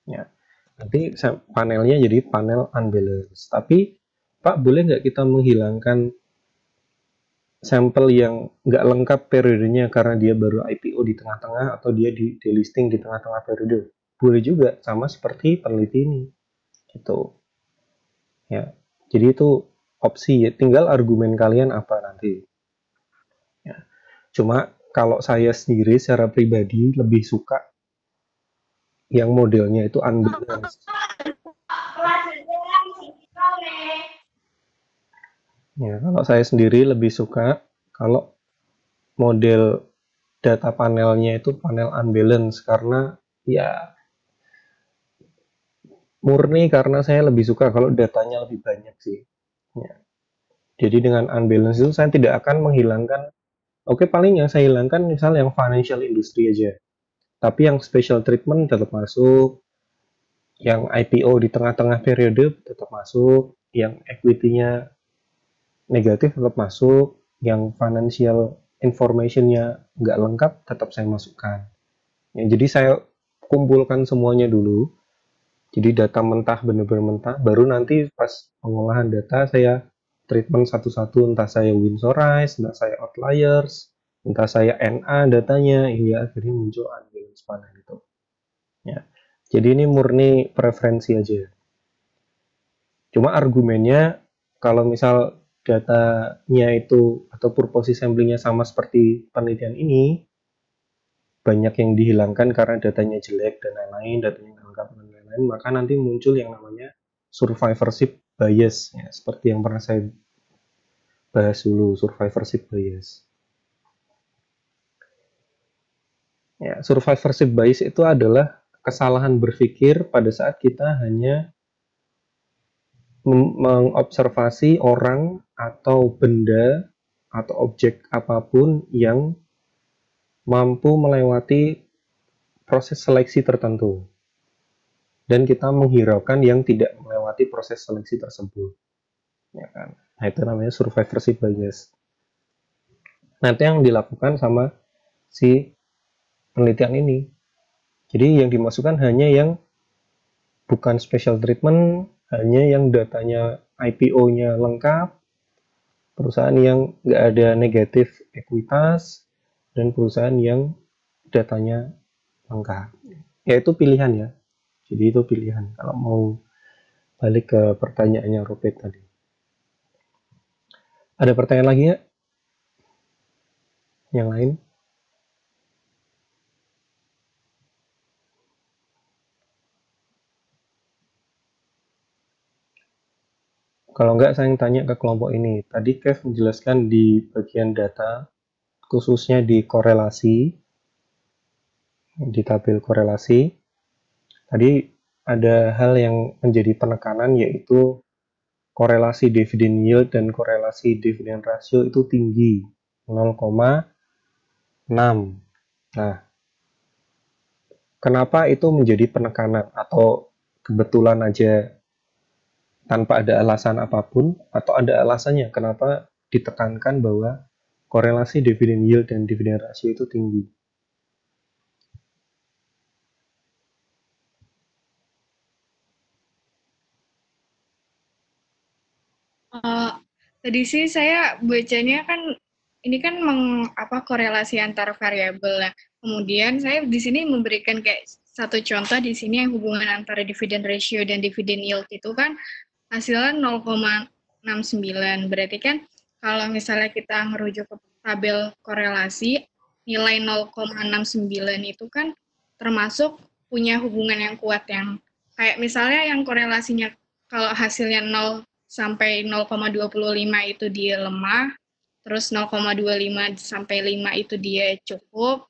S2: Ya. Nanti panelnya jadi panel unbalance. Tapi, Pak, boleh nggak kita menghilangkan sampel yang nggak lengkap periodenya karena dia baru IPO di tengah-tengah atau dia di delisting di tengah-tengah periode? Boleh juga, sama seperti peneliti ini. Gitu. Ya. Jadi itu opsi, ya. Tinggal argumen kalian apa nanti. Ya. Cuma kalau saya sendiri secara pribadi lebih suka yang modelnya itu unbalanced. Ya, kalau saya sendiri lebih suka kalau model data panelnya itu panel unbalanced, karena ya murni karena saya lebih suka kalau datanya lebih banyak sih. Ya. Jadi dengan unbalanced itu saya tidak akan menghilangkan, oke, paling yang saya hilangkan misal yang financial industry aja. Tapi yang special treatment tetap masuk, yang IPO di tengah-tengah periode tetap masuk, yang equity-nya negatif tetap masuk, yang financial information-nya nggak lengkap tetap saya masukkan. Ya, jadi saya kumpulkan semuanya dulu. Jadi data mentah, benar-benar mentah, baru nanti pas pengolahan data saya treatment satu-satu, entah saya Windsor-Rice, entah saya outliers, entah saya NA datanya, hingga akhirnya muncul unbalanced panel itu. Ya. Jadi ini murni preferensi aja. Cuma argumennya, kalau misal datanya itu atau purpose samplingnya sama seperti penelitian ini, banyak yang dihilangkan karena datanya jelek dan lain-lain, datanya nggak lengkap dan lain-lain, maka nanti muncul yang namanya survivorship bias, ya, seperti yang pernah saya bahas dulu, survivorship bias. Ya, survivorship bias itu adalah kesalahan berpikir pada saat kita hanya mengobservasi orang atau benda atau objek apapun yang mampu melewati proses seleksi tertentu, dan kita menghiraukan yang tidak melewati proses seleksi tersebut, ya kan? Nah, itu namanya survivorship bias. Nanti yang dilakukan sama si penelitian ini, jadi yang dimasukkan hanya yang bukan special treatment, hanya yang datanya IPO-nya lengkap, perusahaan yang nggak ada negatif ekuitas, dan perusahaan yang datanya lengkap. Ya, itu pilihan ya. Jadi itu pilihan. Kalau mau balik ke pertanyaannya Robert tadi. Ada pertanyaan lagi ya? Yang lain? Kalau enggak, saya tanya ke kelompok ini. Tadi Kev menjelaskan di bagian data, khususnya di korelasi, di tabel korelasi. Tadi ada hal yang menjadi penekanan, yaitu korelasi dividen yield dan korelasi dividen rasio itu tinggi, 0,6. Nah, kenapa itu menjadi penekanan? Atau kebetulan aja tanpa ada alasan apapun, atau ada alasannya kenapa ditekankan bahwa korelasi dividen yield dan dividen rasio itu tinggi?
S4: Tadi sih saya bacanya kan ini kan korelasi antar variabel. Nah, kemudian saya di sini memberikan kayak satu contoh di sini yang hubungan antara dividen ratio dan dividen yield itu kan hasilnya 0,69. Berarti kan kalau misalnya kita merujuk ke tabel korelasi, nilai 0,69 itu kan termasuk punya hubungan yang kuat, yang kayak misalnya yang korelasinya kalau hasilnya 0 sampai 0,25 itu dia lemah, terus 0,25 sampai 5 itu dia cukup,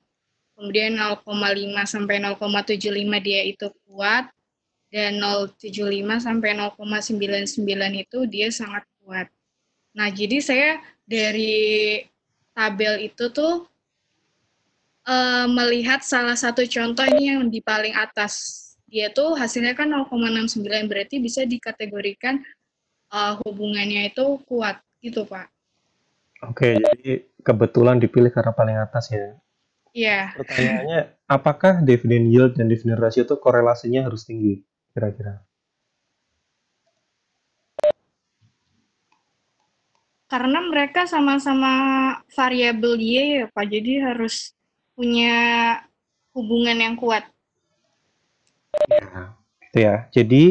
S4: kemudian 0,5 sampai 0,75 dia itu kuat, dan 0,75 sampai 0,99 itu dia sangat kuat. Nah, jadi saya dari tabel itu tuh melihat salah satu contoh ini yang di paling atas. Dia tuh hasilnya kan 0,69, berarti bisa dikategorikan hubungannya itu kuat gitu, Pak.
S2: Oke, jadi kebetulan dipilih karena paling atas ya.
S4: Iya.
S2: Pertanyaannya, apakah dividen yield dan dividen rasio itu korelasinya harus tinggi kira-kira?
S4: Karena mereka sama-sama variabel dia ya, Pak. Jadi harus punya hubungan yang kuat.
S2: Ya, itu ya. Jadi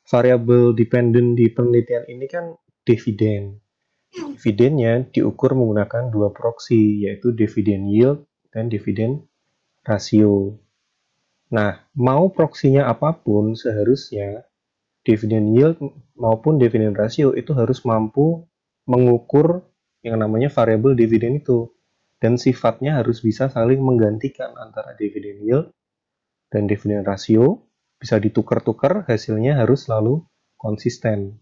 S2: variabel dependent di penelitian ini kan dividen. Dividennya diukur menggunakan dua proksi, yaitu dividen yield dan dividen rasio. Nah, mau proksinya apapun, seharusnya dividen yield maupun dividen rasio itu harus mampu mengukur yang namanya variabel dividen itu. Dan sifatnya harus bisa saling menggantikan antara dividen yield dan dividen rasio, bisa ditukar-tukar, hasilnya harus selalu konsisten.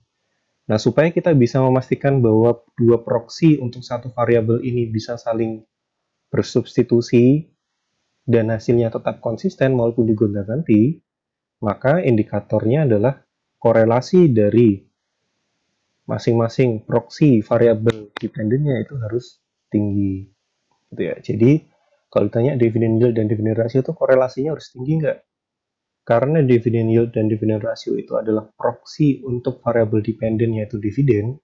S2: Nah, supaya kita bisa memastikan bahwa dua proksi untuk satu variabel ini bisa saling bersubstitusi dan hasilnya tetap konsisten walaupun digonta-ganti, maka indikatornya adalah korelasi dari masing-masing proxy variabel dependennya itu harus tinggi gitu ya. Jadi kalau ditanya dividend yield dan dividend ratio itu korelasinya harus tinggi nggak? Karena dividend yield dan dividend ratio itu adalah proxy untuk variabel dependent yaitu dividen,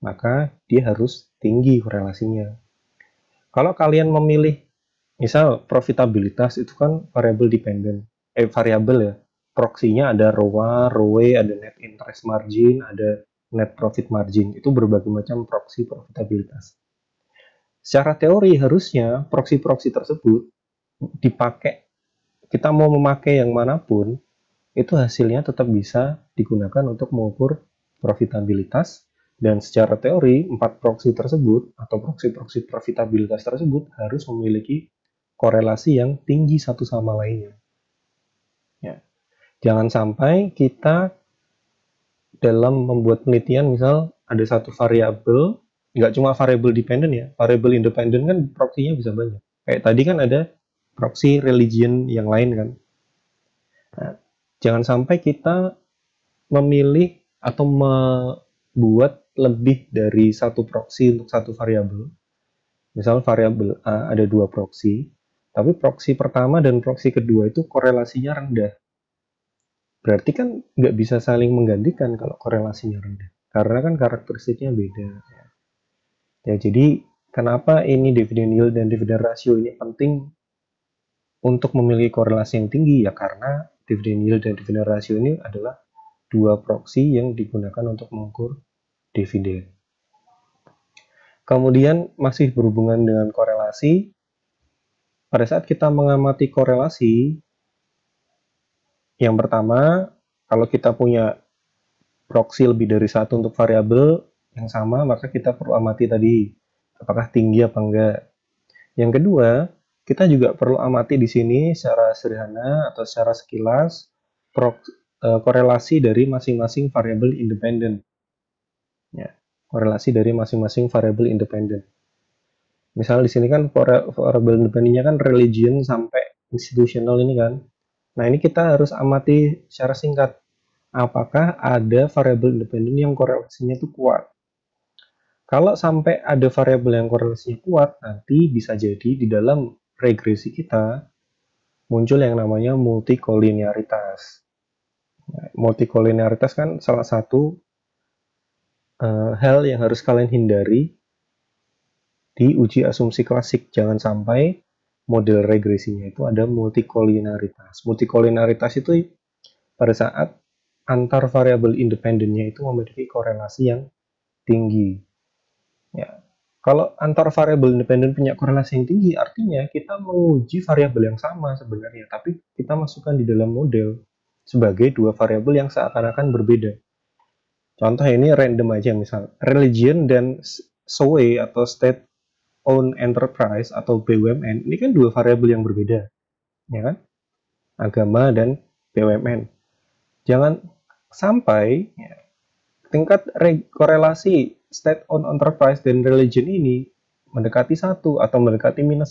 S2: maka dia harus tinggi korelasinya. Kalau kalian memilih misal profitabilitas itu kan variabel dependent, variabel ya. Proxinya ada ROA, ROE, ada net interest margin, ada net profit margin. Itu berbagai macam proxy profitabilitas. Secara teori harusnya proxy-proxy tersebut dipakai, kita mau memakai yang manapun, itu hasilnya tetap bisa digunakan untuk mengukur profitabilitas, dan secara teori 4 proxy tersebut atau proxy-proxy profitabilitas tersebut harus memiliki korelasi yang tinggi satu sama lainnya. Ya. Jangan sampai kita dalam membuat penelitian misal ada satu variabel, nggak cuma variabel dependent ya, variabel independent kan proxy-nya bisa banyak. Kayak tadi kan ada proxy religion yang lain kan. Nah, jangan sampai kita memilih atau membuat lebih dari satu proxy untuk satu variabel. Misal variabel A ada 2 proxy, tapi proxy pertama dan proxy kedua itu korelasinya rendah. Berarti kan nggak bisa saling menggantikan kalau korelasinya rendah. Karena kan karakteristiknya beda. Ya, jadi kenapa ini dividend yield dan dividend ratio ini penting untuk memiliki korelasi yang tinggi? Ya karena dividend yield dan dividend ratio ini adalah 2 proxy yang digunakan untuk mengukur dividen. Kemudian masih berhubungan dengan korelasi. Pada saat kita mengamati korelasi, yang pertama, kalau kita punya proxy lebih dari satu untuk variabel yang sama, maka kita perlu amati tadi apakah tinggi apa enggak. Yang kedua, kita juga perlu amati di sini secara sederhana atau secara sekilas korelasi dari masing-masing variabel independen. Ya, korelasi dari masing-masing variabel independen. Misal di sini kan variabel independennya kan religion sampai institutional ini kan. Nah, ini kita harus amati secara singkat. Apakah ada variabel independen yang korelasinya itu kuat? Kalau sampai ada variabel yang korelasinya kuat, nanti bisa jadi di dalam regresi kita muncul yang namanya multikolinearitas. Multikolinearitas kan salah satu hal yang harus kalian hindari di uji asumsi klasik. Jangan sampai model regresinya itu ada multikolinearitas. Multikolinearitas itu pada saat antar variabel independennya itu memiliki korelasi yang tinggi. Ya, kalau antar variabel independen punya korelasi yang tinggi, artinya kita menguji variabel yang sama sebenarnya, tapi kita masukkan di dalam model sebagai 2 variabel yang seakan-akan berbeda. Contoh ini random aja, misal religion dan SOE atau State Owned Enterprise atau BUMN, ini kan 2 variabel yang berbeda, ya kan? Agama dan BUMN. Jangan sampai ya, tingkat korelasi state-owned enterprise dan religion ini mendekati 1 atau mendekati -1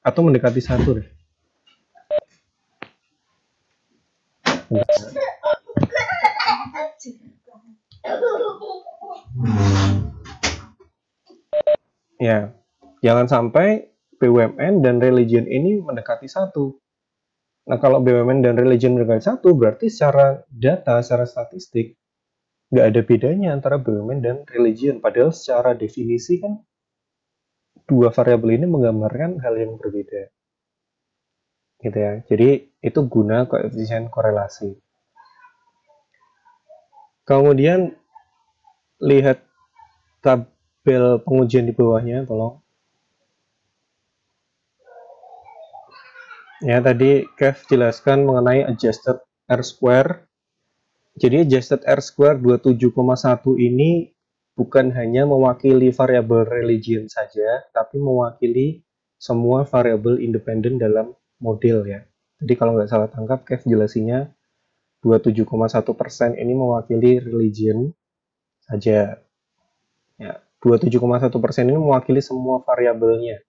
S2: atau mendekati 1 deh. Ya, jangan sampai BUMN dan religion ini mendekati 1. Nah, kalau BUMN dan religion mendekati 1, berarti secara data, secara statistik, nggak ada bedanya antara BUMN dan religion. Padahal secara definisi kan 2 variabel ini menggambarkan hal yang berbeda. Gitu ya. Jadi itu guna koefisien korelasi. Kemudian lihat tabel pengujian di bawahnya, tolong. Ya, tadi Kev jelaskan mengenai adjusted R-square. Jadi adjusted R-square 27,1 ini bukan hanya mewakili variabel religion saja, tapi mewakili semua variabel independen dalam model ya. Jadi kalau nggak salah tangkap, Kev jelasinya 27,1% ini mewakili religion saja. Ya, 27,1% ini mewakili semua variabelnya.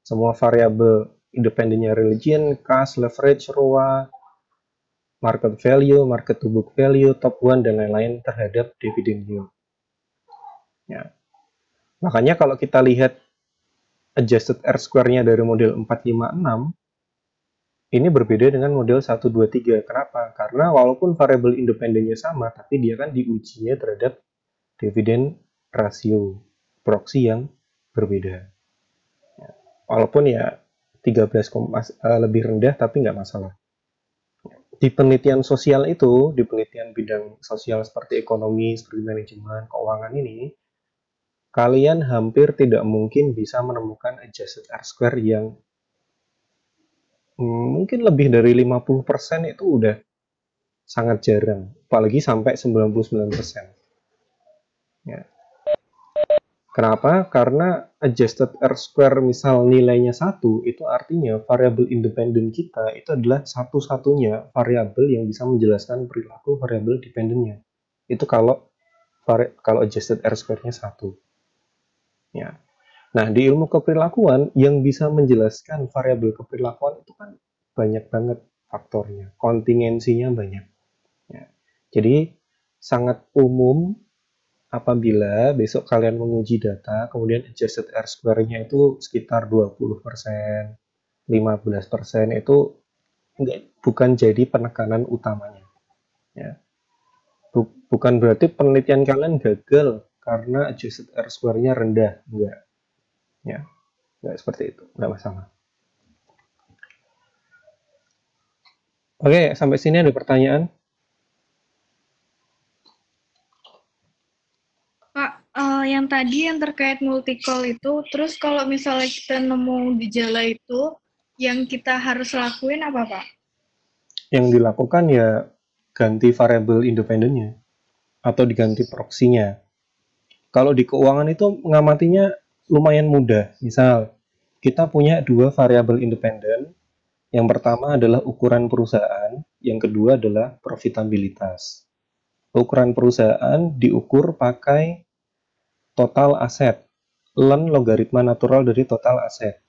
S2: Semua variabel independennya religion, cash, leverage, ROA, market value, market to book value, top 1, dan lain-lain terhadap dividend yield. Ya. Makanya kalau kita lihat adjusted R-square-nya dari model 456, ini berbeda dengan model 123. Kenapa? Karena walaupun variabel independennya sama, tapi dia kan diujinya terhadap dividen rasio proksi yang berbeda. Walaupun ya 13, lebih rendah, tapi nggak masalah. Di penelitian sosial itu, di penelitian bidang sosial seperti ekonomi, seperti manajemen, keuangan ini, kalian hampir tidak mungkin bisa menemukan adjusted R-square yang mungkin lebih dari 50% itu udah sangat jarang, apalagi sampai 99%. Ya. Kenapa? Karena adjusted R-square misal nilainya 1, itu artinya variabel independen kita itu adalah satu-satunya variabel yang bisa menjelaskan perilaku variabel dependennya. Itu kalau adjusted R-square-nya 1. Ya. Nah, di ilmu keperilakuan yang bisa menjelaskan variabel keperilakuan itu kan banyak banget faktornya, kontingensinya banyak. Ya. Jadi sangat umum apabila besok kalian menguji data, kemudian adjusted R-square-nya itu sekitar 20%, 15% itu bukan jadi penekanan utamanya. Ya. Bukan berarti penelitian kalian gagal karena adjusted R-square-nya rendah, enggak. Ya, enggak seperti itu, enggak masalah. Oke, sampai sini ada pertanyaan?
S4: Pak, yang tadi yang terkait multi-call itu, terus kalau misalnya kita nemu gejala itu, yang kita harus lakuin apa, Pak?
S2: Yang dilakukan ya ganti variabel independennya atau diganti proksinya. Kalau di keuangan itu mengamatinya lumayan mudah. Misal, kita punya dua variabel independen. Yang pertama adalah ukuran perusahaan, yang kedua adalah profitabilitas. Ukuran perusahaan diukur pakai total aset, ln logaritma natural dari total aset.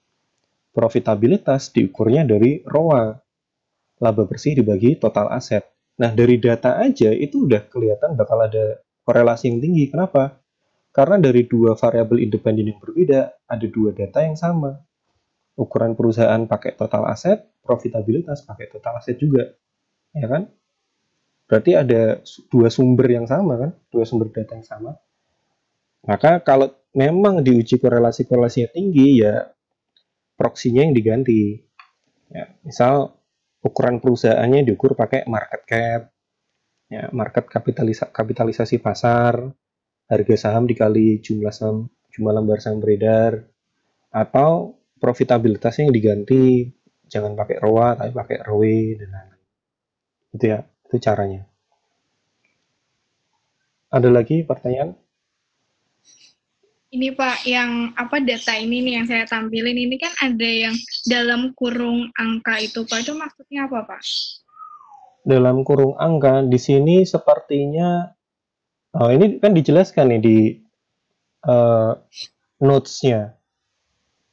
S2: Profitabilitas diukurnya dari ROA, laba bersih dibagi total aset. Nah, dari data aja itu udah kelihatan bakal ada korelasi yang tinggi. Kenapa? Karena dari dua variabel independen yang berbeda, ada dua data yang sama. Ukuran perusahaan pakai total aset, profitabilitas pakai total aset juga. Ya kan? Berarti ada dua sumber yang sama kan? Dua sumber data yang sama. Maka kalau memang diuji korelasi-korelasinya tinggi, ya proksinya yang diganti. Ya, misal ukuran perusahaannya diukur pakai market cap, ya, market kapitalisasi pasar, harga saham dikali jumlah lembar saham beredar, atau profitabilitasnya yang diganti, jangan pakai ROA tapi pakai ROE dan lain-lain. Itu ya, itu caranya. Ada lagi pertanyaan?
S4: Ini Pak, yang apa data ini nih yang saya tampilin ini kan ada yang dalam kurung angka itu Pak, itu maksudnya apa Pak?
S2: Dalam kurung angka, di sini sepertinya, ini kan dijelaskan nih di notes-nya.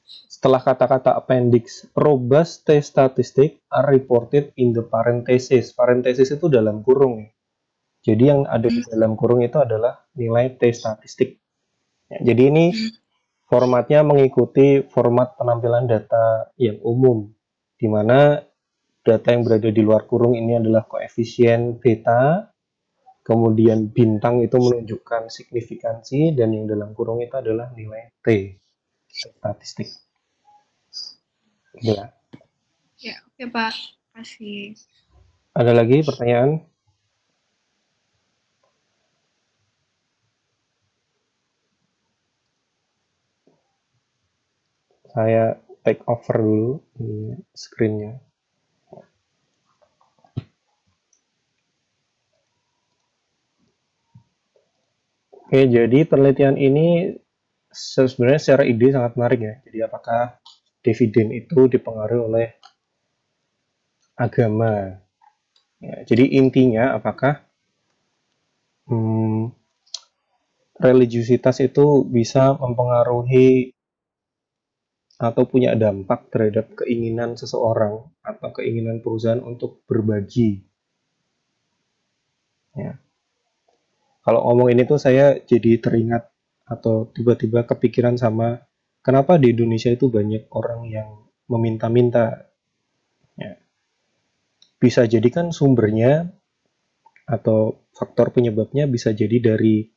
S2: Setelah kata-kata appendix, robust test statistic are reported in the parenthesis. Parenthesis itu dalam kurung. Jadi yang ada di dalam kurung itu adalah nilai T statistik. Ya, jadi ini formatnya mengikuti format penampilan data yang umum, di mana data yang berada di luar kurung ini adalah koefisien beta, kemudian bintang itu menunjukkan signifikansi, dan yang dalam kurung itu adalah nilai T statistik. Ya.
S4: Ya, oke Pak. Kasih.
S2: Ada lagi pertanyaan? Saya take over dulu di screen-nya. Oke, jadi penelitian ini sebenarnya secara ide sangat menarik ya. Jadi apakah dividen itu dipengaruhi oleh agama? Ya, jadi intinya apakah religiusitas itu bisa mempengaruhi atau punya dampak terhadap keinginan seseorang atau keinginan perusahaan untuk berbagi. Ya. Kalau ngomong ini tuh saya jadi teringat atau tiba-tiba kepikiran sama kenapa di Indonesia itu banyak orang yang meminta-minta. Ya. Bisa jadi kan sumbernya atau faktor penyebabnya bisa jadi dari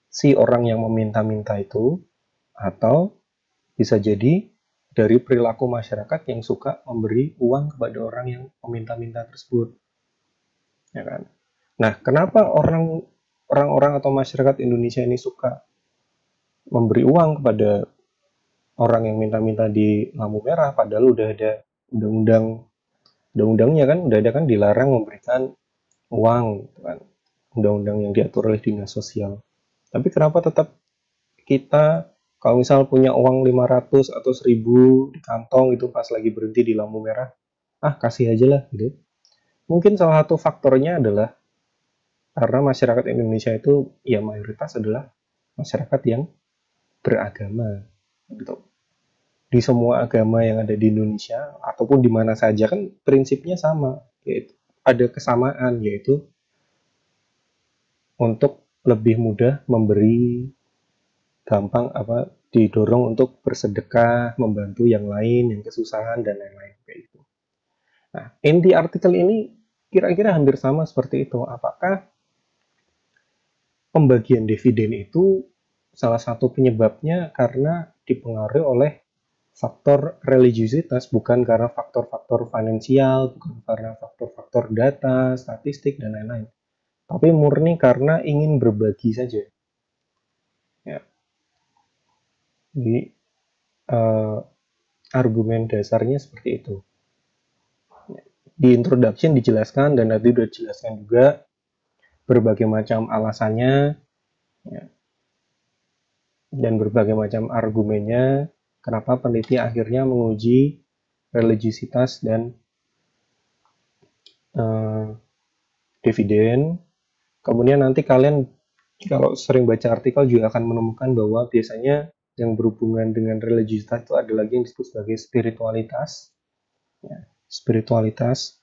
S2: si orang yang meminta-minta itu, atau bisa jadi dari perilaku masyarakat yang suka memberi uang kepada orang yang meminta-minta tersebut. Ya kan? Nah, kenapa orang-orang atau masyarakat Indonesia ini suka memberi uang kepada orang yang minta-minta di lampu merah, padahal udah ada undang-undangnya kan, udah ada kan dilarang memberikan uang, gitu kan, undang-undang yang diatur oleh dinas sosial. Tapi kenapa tetap kita kalau misal punya uang 500 atau 1000 di kantong itu pas lagi berhenti di lampu merah, kasih aja lah gitu. Mungkin salah satu faktornya adalah karena masyarakat Indonesia itu ya mayoritas adalah masyarakat yang beragama gitu. Di semua agama yang ada di Indonesia ataupun di mana saja kan prinsipnya sama, yaitu ada kesamaan, yaitu untuk lebih mudah memberi, gampang didorong untuk bersedekah, membantu yang lain yang kesusahan dan lain-lain kayak gitu. Nah, inti artikel ini kira-kira hampir sama seperti itu. Apakah pembagian dividen itu salah satu penyebabnya karena dipengaruhi oleh faktor religiusitas, bukan karena faktor-faktor finansial, bukan karena faktor-faktor data, statistik, dan lain-lain. Tapi murni karena ingin berbagi saja. Ya. Jadi, argumen dasarnya seperti itu. Di introduction dijelaskan, dan tadi sudah dijelaskan juga berbagai macam alasannya, ya, dan berbagai macam argumennya, kenapa peneliti akhirnya menguji religiusitas dan dividen. Kemudian nanti kalian kalau sering baca artikel juga akan menemukan bahwa biasanya yang berhubungan dengan religiusitas itu ada lagi yang disebut sebagai spiritualitas. Ya, spiritualitas.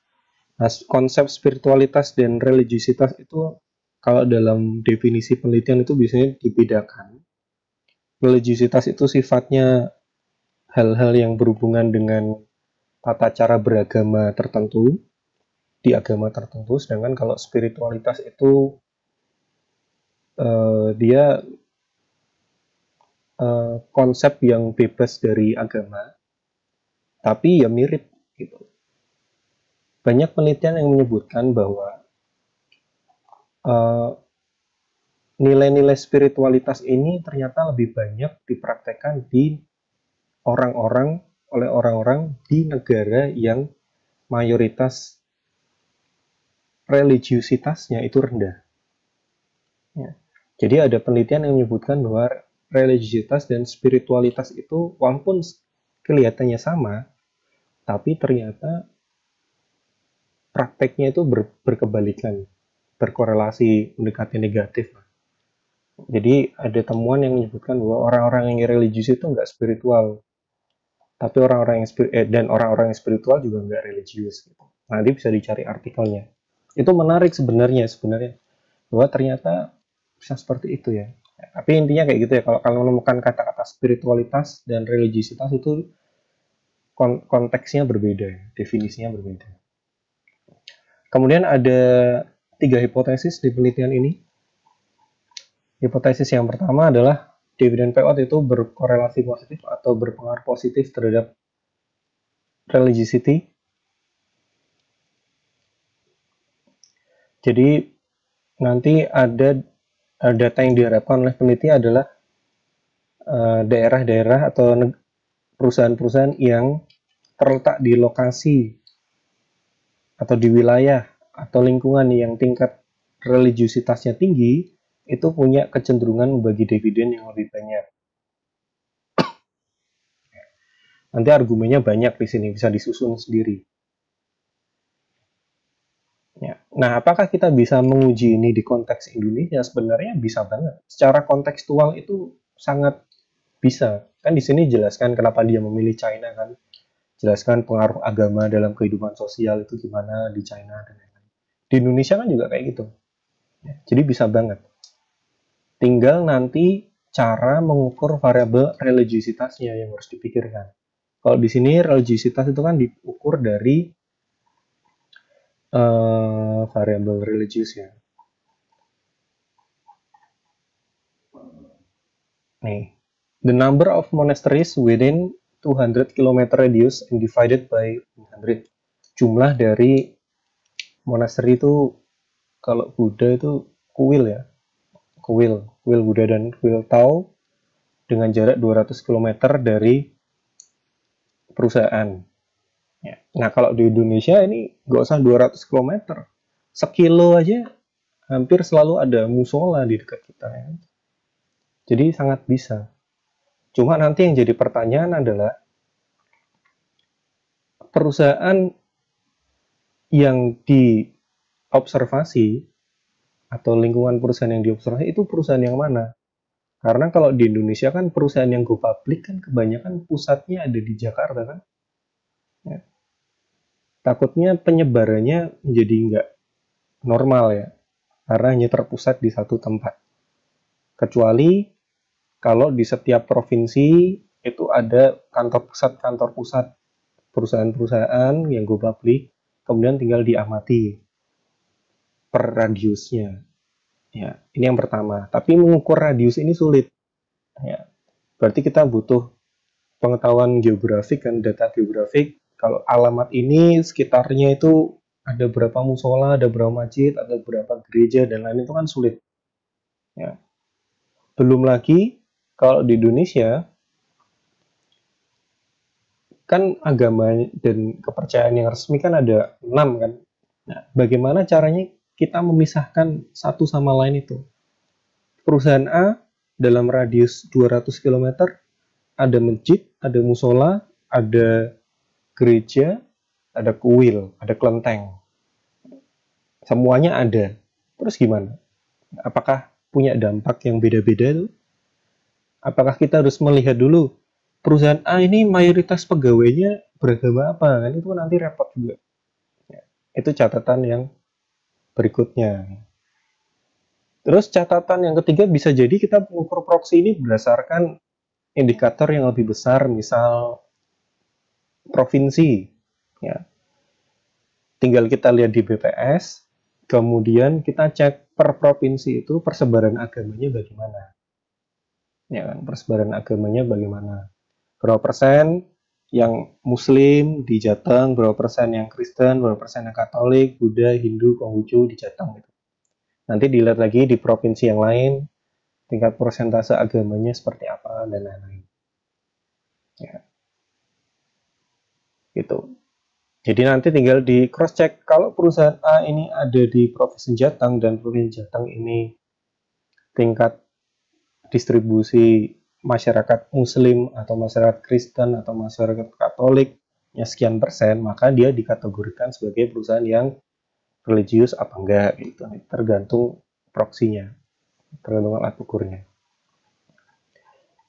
S2: Nah, konsep spiritualitas dan religiusitas itu kalau dalam definisi penelitian itu biasanya dibedakan. Religiusitas itu sifatnya hal-hal yang berhubungan dengan tata cara beragama tertentu, di agama tertentu, sedangkan kalau spiritualitas itu dia konsep yang bebas dari agama, tapi ya mirip gitu. Banyak penelitian yang menyebutkan bahwa nilai-nilai spiritualitas ini ternyata lebih banyak dipraktekkan oleh orang-orang di negara yang mayoritas religiusitasnya itu rendah. Ya. Jadi ada penelitian yang menyebutkan bahwa religiusitas dan spiritualitas itu walaupun kelihatannya sama, tapi ternyata prakteknya itu berkebalikan, berkorelasi, mendekati negatif. Jadi ada temuan yang menyebutkan bahwa orang-orang yang religius itu nggak spiritual, tapi orang-orang yang spiritual juga nggak religius. Gitu. Nanti bisa dicari artikelnya. Itu menarik sebenarnya bahwa ternyata bisa seperti itu ya. Tapi intinya kayak gitu ya. Kalau kalian menemukan kata-kata spiritualitas dan religiusitas itu konteksnya berbeda, definisinya berbeda. Kemudian ada 3 hipotesis di penelitian ini. Hipotesis yang pertama adalah dividen payout itu berkorelasi positif atau berpengaruh positif terhadap religiosity. Jadi nanti ada data yang diharapkan oleh peneliti adalah daerah-daerah atau perusahaan-perusahaan yang terletak di lokasi atau di wilayah atau lingkungan yang tingkat religiusitasnya tinggi, itu punya kecenderungan membagi dividen yang lebih banyak. Nanti argumennya banyak di sini, bisa disusun sendiri. Ya. Nah, apakah kita bisa menguji ini di konteks Indonesia? Sebenarnya bisa banget. Secara kontekstual itu sangat bisa. Kan di sini jelaskan kenapa dia memilih China kan. Jelaskan pengaruh agama dalam kehidupan sosial itu gimana di China dan lain-lain. Di Indonesia kan juga kayak gitu. Ya, jadi bisa banget. Tinggal nanti cara mengukur variabel religiusitasnya yang harus dipikirkan. Kalau di sini religiusitas itu kan diukur dari variabel religius ya. Nih, the number of monasteries within 200 km radius and divided by 100. Jumlah dari monasteri itu kalau Buddha itu kuil ya. Kuil Buddha dan kuil Tao dengan jarak 200 km dari perusahaan. Ya. Nah, kalau di Indonesia ini nggak usah 200 km. Sekilo aja hampir selalu ada musola di dekat kita ya. Jadi sangat bisa. Cuma nanti yang jadi pertanyaan adalah perusahaan yang diobservasi atau lingkungan perusahaan yang diobservasi itu perusahaan yang mana? Karena kalau di Indonesia kan perusahaan yang go public kan kebanyakan pusatnya ada di Jakarta kan. Ya. Takutnya penyebarannya menjadi nggak normal ya, karena hanya terpusat di satu tempat. Kecuali kalau di setiap provinsi itu ada kantor pusat perusahaan-perusahaan yang go public, kemudian tinggal diamati per radiusnya. Ya, ini yang pertama. Tapi mengukur radius ini sulit. Ya, berarti kita butuh pengetahuan geografik dan data geografik. Kalau alamat ini sekitarnya itu ada berapa musola, ada berapa masjid, ada berapa gereja dan lain itu kan sulit. Ya. Belum lagi kalau di Indonesia kan agama dan kepercayaan yang resmi kan ada 6 kan. Nah, bagaimana caranya kita memisahkan satu sama lain itu? Perusahaan A dalam radius 200 km ada masjid, ada musola, ada gereja, ada kuil, ada kelenteng. Semuanya ada. Terus gimana? Apakah punya dampak yang beda-beda tuh? Apakah kita harus melihat dulu perusahaan A ini mayoritas pegawainya beragama apa? Kan itu nanti repot juga. Ya, itu catatan yang berikutnya. Terus catatan yang ketiga bisa jadi kita mengukur proksi ini berdasarkan indikator yang lebih besar, misal provinsi. Ya. Tinggal kita lihat di BPS, kemudian kita cek per provinsi itu persebaran agamanya bagaimana. Ya kan, persebaran agamanya bagaimana. Berapa persen yang Muslim di Jateng, berapa persen yang Kristen, berapa persen yang Katolik, Buddha, Hindu, Konghucu di Jateng. Gitu. Nanti dilihat lagi di provinsi yang lain, tingkat persentase agamanya seperti apa, dan lain-lain. Ya. Gitu. Jadi nanti tinggal di cross check kalau perusahaan A ini ada di Provinsi Jateng dan Provinsi Jateng ini tingkat distribusi masyarakat Muslim atau masyarakat Kristen atau masyarakat Katolik ya sekian persen, maka dia dikategorikan sebagai perusahaan yang religius apa enggak gitu. Tergantung proksinya, tergantung alat ukurnya.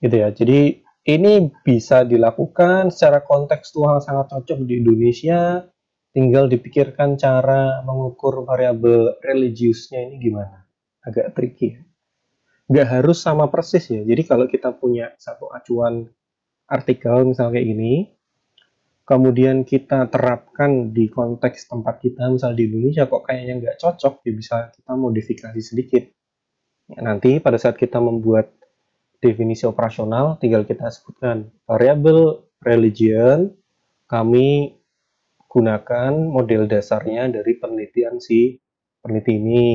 S2: Gitu ya. Jadi ini bisa dilakukan secara kontekstual sangat cocok di Indonesia. Tinggal dipikirkan cara mengukur variabel religiusnya ini gimana. Agak tricky. Nggak harus sama persis ya. Jadi kalau kita punya satu acuan artikel misalnya kayak gini, kemudian kita terapkan di konteks tempat kita, misal di Indonesia kok kayaknya nggak cocok, ya bisa kita modifikasi sedikit. Ya, nanti pada saat kita membuat definisi operasional, tinggal kita sebutkan variabel religion, kami gunakan model dasarnya dari penelitian si peneliti ini,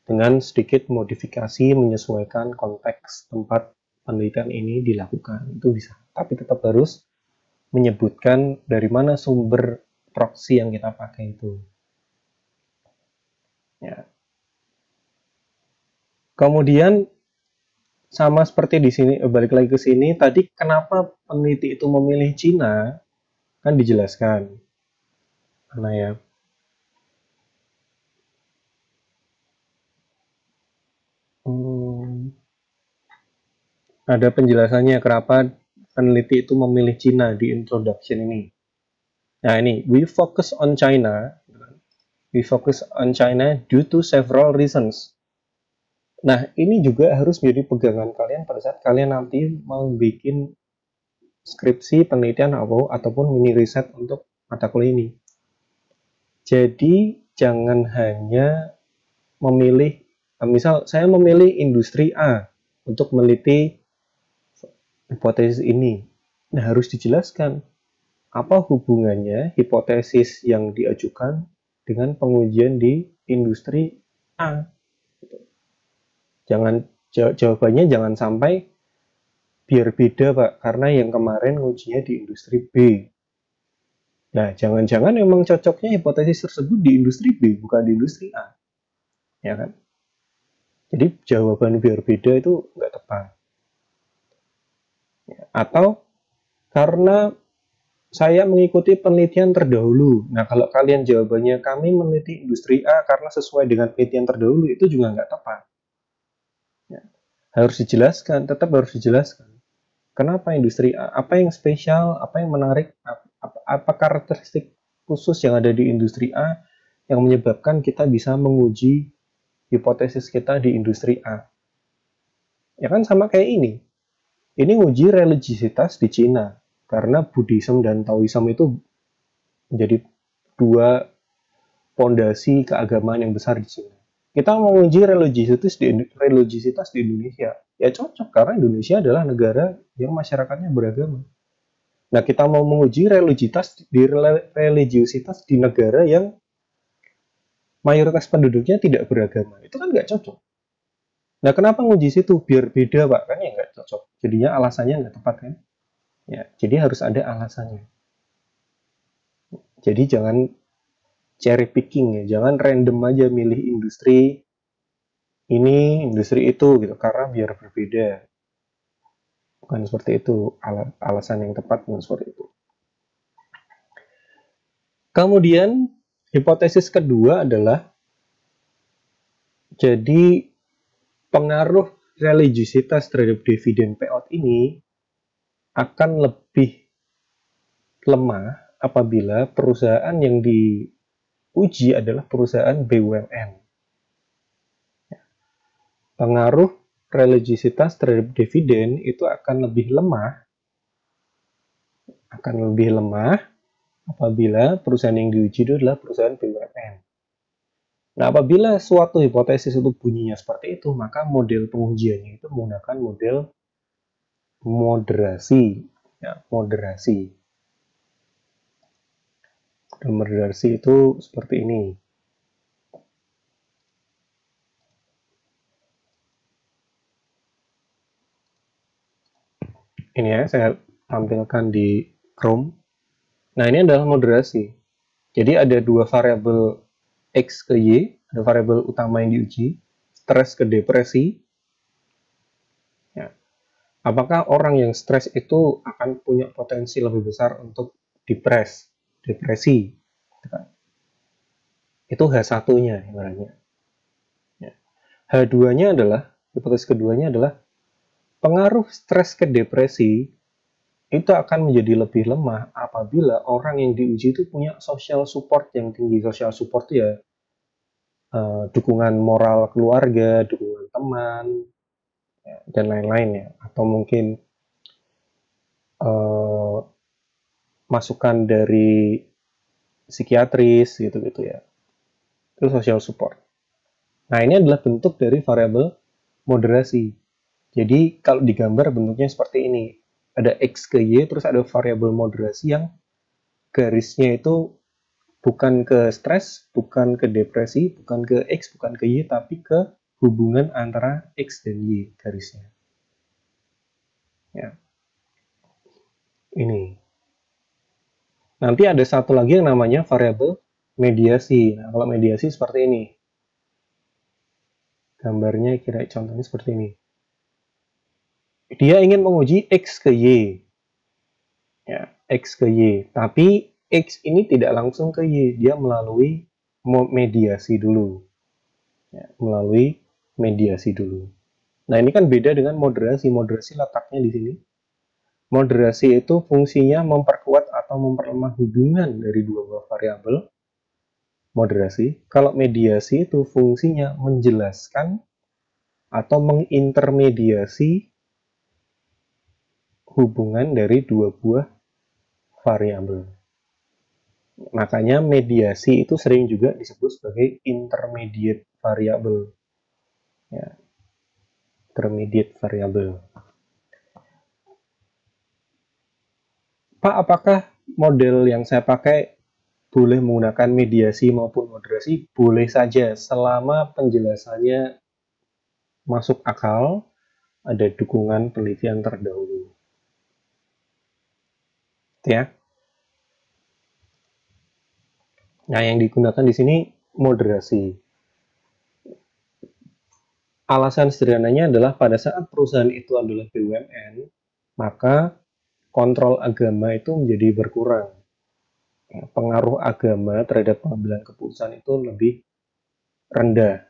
S2: dengan sedikit modifikasi menyesuaikan konteks tempat penelitian ini dilakukan. Itu bisa, tapi tetap harus menyebutkan dari mana sumber proksi yang kita pakai itu. Ya. Kemudian sama seperti di sini, balik lagi ke sini, tadi kenapa peneliti itu memilih Cina, kan dijelaskan. Mana ya? Ada penjelasannya kenapa peneliti itu memilih Cina di introduction ini. Nah ini, we focus on China. We focus on China due to several reasons. Nah, ini juga harus menjadi pegangan kalian pada saat kalian nanti mau bikin skripsi, penelitian, ataupun mini riset untuk mata kuliah ini. Jadi, jangan hanya memilih, misal saya memilih industri A untuk meneliti hipotesis ini. Nah, harus dijelaskan apa hubungannya hipotesis yang diajukan dengan pengujian di industri A. Jawabannya jangan sampai biar beda, Pak, karena yang kemarin ujinya di industri B. Nah, jangan-jangan emang cocoknya hipotesis tersebut di industri B, bukan di industri A. Ya kan? Jadi, jawaban biar beda itu nggak tepat. Atau karena saya mengikuti penelitian terdahulu. Nah, kalau kalian jawabannya kami meneliti industri A karena sesuai dengan penelitian terdahulu, itu juga nggak tepat. Ya. Harus dijelaskan, tetap harus dijelaskan. Kenapa industri A? Apa yang spesial? Apa yang menarik? Apa karakteristik khusus yang ada di industri A yang menyebabkan kita bisa menguji hipotesis kita di industri A? Ya kan sama kayak ini. Ini uji religiositas di Cina. Karena Buddhism dan Taoism itu menjadi dua fondasi keagamaan yang besar di Cina. Kita mau menguji religiositas di Indonesia. Ya cocok, karena Indonesia adalah negara yang masyarakatnya beragama. Nah, kita mau menguji religiositas di negara yang mayoritas penduduknya tidak beragama. Itu kan nggak cocok. Nah, kenapa nguji situ? Biar beda, Pak. Kan ya nggak cocok. Jadinya alasannya nggak tepat, kan? Ya, jadi harus ada alasannya. Jadi jangan cherry picking ya. Jangan random aja milih industri ini, industri itu gitu. Karena biar berbeda. Bukan seperti itu. Alasan yang tepat bukan seperti itu. Kemudian, hipotesis kedua adalah jadi pengaruh religiositas terhadap dividen payout ini akan lebih lemah apabila perusahaan yang diuji adalah perusahaan BUMN. Pengaruh religiositas terhadap dividen itu akan lebih lemah apabila perusahaan yang diuji itu adalah perusahaan BUMN. Nah, apabila suatu hipotesis itu bunyinya seperti itu, maka model pengujiannya itu menggunakan model moderasi. Ya, moderasi. Moderasi itu seperti ini. Ini ya, saya tampilkan di Chrome. Nah, ini adalah moderasi. Jadi ada dua variabel X ke Y, ada variabel utama yang diuji, stres ke depresi. Ya. Apakah orang yang stres itu akan punya potensi lebih besar untuk depresi? Itu H1-nya ibaratnya. Ya. H2-nya adalah, hipotesis keduanya adalah pengaruh stres ke depresi itu akan menjadi lebih lemah apabila orang yang diuji itu punya social support yang tinggi. Social support ya dukungan moral keluarga, dukungan teman, ya, dan lain-lain ya. Atau mungkin masukan dari psikiatris gitu-gitu ya. Itu social support. Nah, ini adalah bentuk dari variabel moderasi. Jadi kalau digambar bentuknya seperti ini. Ada X ke Y, terus ada variabel moderasi yang garisnya itu bukan ke stres, bukan ke depresi, bukan ke X, bukan ke Y, tapi ke hubungan antara X dan Y garisnya. Ya. Ini. Nanti ada satu lagi yang namanya variabel mediasi. Nah, kalau mediasi seperti ini. Gambarnya kira contohnya seperti ini. Dia ingin menguji X ke Y. Ya, X ke Y. Tapi X ini tidak langsung ke Y. Dia melalui mediasi dulu. Ya, melalui mediasi dulu. Nah, ini kan beda dengan moderasi. Moderasi letaknya di sini. Moderasi itu fungsinya memperkuat atau memperlemah hubungan dari dua buah variabel. Moderasi. Kalau mediasi itu fungsinya menjelaskan atau mengintermediasi hubungan dari dua buah variabel. Makanya mediasi itu sering juga disebut sebagai intermediate variable. Ya, intermediate variable. Pak, apakah model yang saya pakai boleh menggunakan mediasi maupun moderasi? Boleh saja, selama penjelasannya masuk akal, ada dukungan penelitian terdahulu. Ya. Nah, yang digunakan di sini moderasi. Alasan sederhananya adalah pada saat perusahaan itu adalah BUMN, maka kontrol agama itu menjadi berkurang. Pengaruh agama terhadap pengambilan keputusan itu lebih rendah.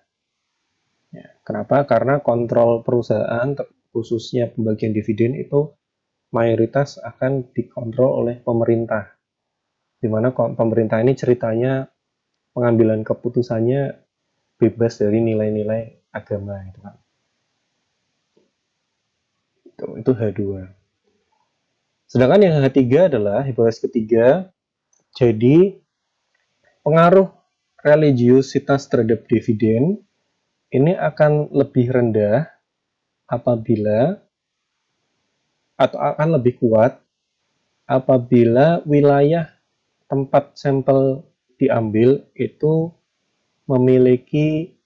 S2: Ya, kenapa? Karena kontrol perusahaan, khususnya pembagian dividen itu mayoritas akan dikontrol oleh pemerintah. Di mana pemerintah ini ceritanya pengambilan keputusannya bebas dari nilai-nilai agama gitu kan. Itu H2. Sedangkan yang H3 adalah hipotesis ketiga. Jadi pengaruh religiusitas terhadap dividen ini akan lebih rendah apabila atau akan lebih kuat apabila wilayah tempat sampel diambil itu memiliki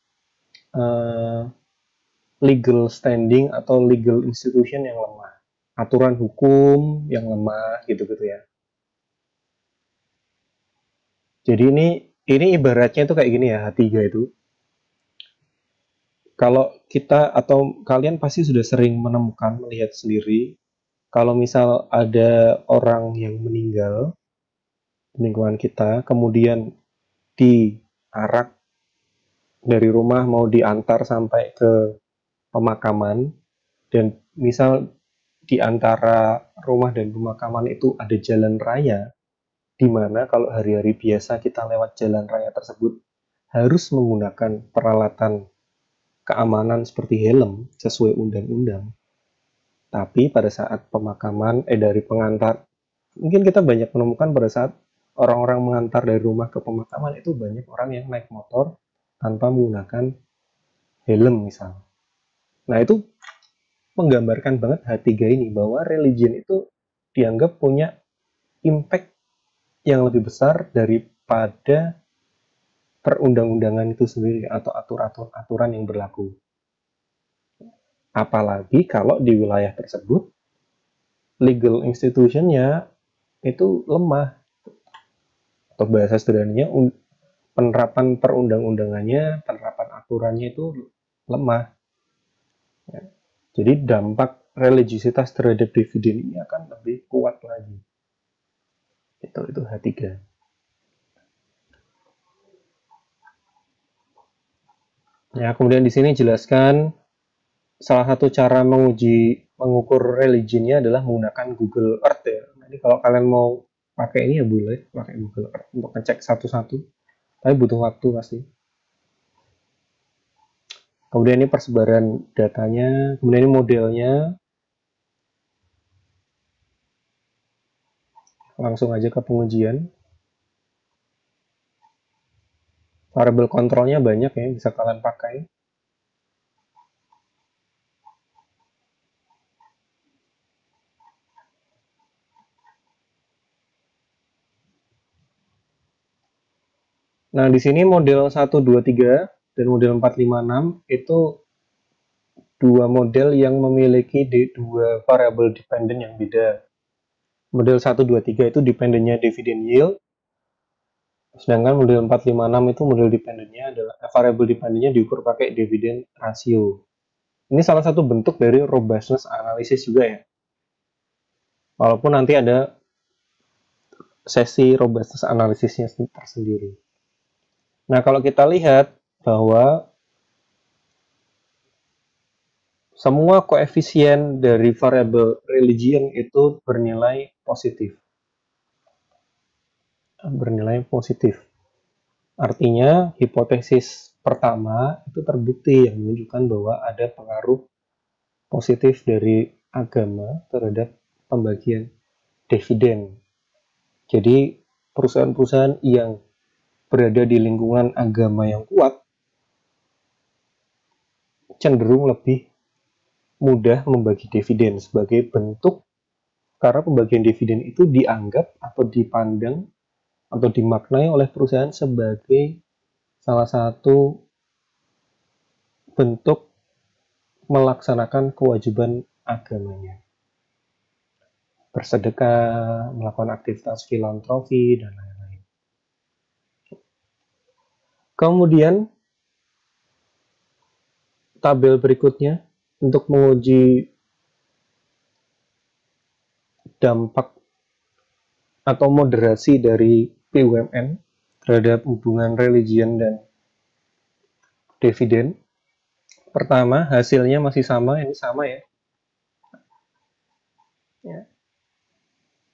S2: legal standing atau legal institution yang lemah, aturan hukum yang lemah gitu-gitu ya. Jadi ini ibaratnya itu kayak gini ya, H3 itu. Kalau kita atau kalian pasti sudah sering menemukan, melihat sendiri, kalau misal ada orang yang meninggal di lingkungan kita, kemudian diarak dari rumah mau diantar sampai ke pemakaman, dan misal di antara rumah dan pemakaman itu ada jalan raya, di mana kalau hari-hari biasa kita lewat jalan raya tersebut harus menggunakan peralatan keamanan seperti helm sesuai undang-undang. Tapi pada saat pemakaman dari pengantar, mungkin kita banyak menemukan pada saat orang-orang mengantar dari rumah ke pemakaman itu banyak orang yang naik motor tanpa menggunakan helm misal. Nah, itu menggambarkan banget H3 ini, bahwa religion itu dianggap punya impact yang lebih besar daripada perundang-undangan itu sendiri atau aturan yang berlaku. Apalagi kalau di wilayah tersebut legal institution-nya itu lemah, atau bahasa sederhananya penerapan perundang-undangannya, penerapan aturannya itu lemah. Ya. Jadi dampak religiusitas terhadap dividen ini akan lebih kuat lagi. Itu H3. Ya, kemudian di sini jelaskan salah satu cara mengukur religionnya adalah menggunakan Google Earth ya. Jadi kalau kalian mau pakai ini ya boleh pakai Google Earth untuk ngecek satu-satu, tapi butuh waktu pasti. Kemudian ini persebaran datanya, kemudian ini modelnya. Langsung aja ke pengujian. Variable kontrolnya banyak ya, bisa kalian pakai. Nah, di sini model 123 dan model 456 itu dua model yang memiliki dua variable dependent yang beda. Model 123 itu dependennya dividend yield, sedangkan model 456 itu model dependennya adalah variable dependentnya diukur pakai dividend ratio. Ini salah satu bentuk dari robustness analysis juga ya. Walaupun nanti ada sesi robustness analisisnya tersendiri. Nah, kalau kita lihat bahwa semua koefisien dari variabel religion itu bernilai positif. Artinya, hipotesis pertama itu terbukti yang menunjukkan bahwa ada pengaruh positif dari agama terhadap pembagian dividen. Jadi perusahaan-perusahaan yang berada di lingkungan agama yang kuat cenderung lebih mudah membagi dividen sebagai bentuk, karena pembagian dividen itu dianggap atau dipandang atau dimaknai oleh perusahaan sebagai salah satu bentuk melaksanakan kewajiban agamanya, bersedekah, melakukan aktivitas filantropi, dan lain-lain. Kemudian tabel berikutnya untuk menguji dampak atau moderasi dari BUMN terhadap hubungan religion dan dividen. Pertama, hasilnya masih sama, ini sama ya.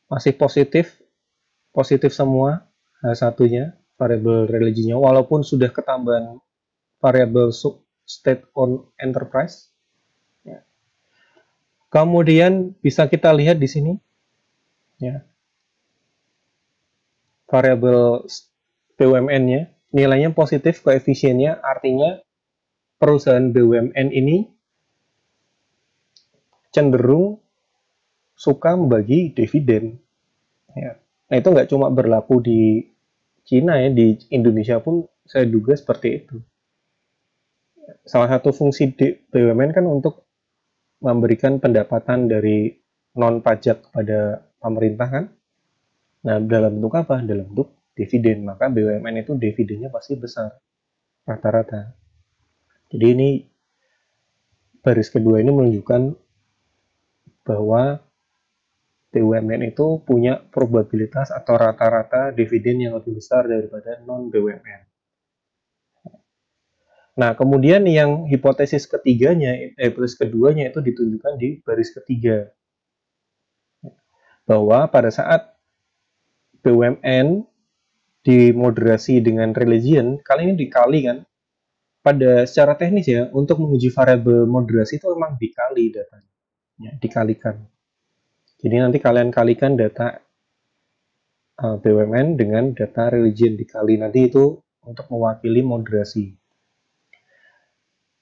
S2: Masih positif semua H1-nya, variabel religinya, walaupun sudah ketambahan variabel state-owned enterprise. Ya. Kemudian bisa kita lihat di sini, ya, variabel BUMN-nya, nilainya positif, koefisiennya, artinya perusahaan BUMN ini cenderung suka membagi dividen. Ya. Nah, itu nggak cuma berlaku di Cina ya, di Indonesia pun saya duga seperti itu. Salah satu fungsi BUMN kan untuk memberikan pendapatan dari non-pajak kepada pemerintah kan. Nah, dalam bentuk apa? Dalam bentuk dividen. Maka BUMN itu dividennya pasti besar, rata-rata. Jadi ini baris kedua ini menunjukkan bahwa BUMN itu punya probabilitas atau rata-rata dividen yang lebih besar daripada non-BUMN. Nah, kemudian yang hipotesis keduanya itu ditunjukkan di baris ketiga. Bahwa pada saat BUMN dimoderasi dengan religion, kali ini dikali kan, pada secara teknis ya, untuk menguji variabel moderasi itu memang dikali datanya, ya, dikalikan. Jadi nanti kalian kalikan data BUMN dengan data religion dikali, nanti itu untuk mewakili moderasi.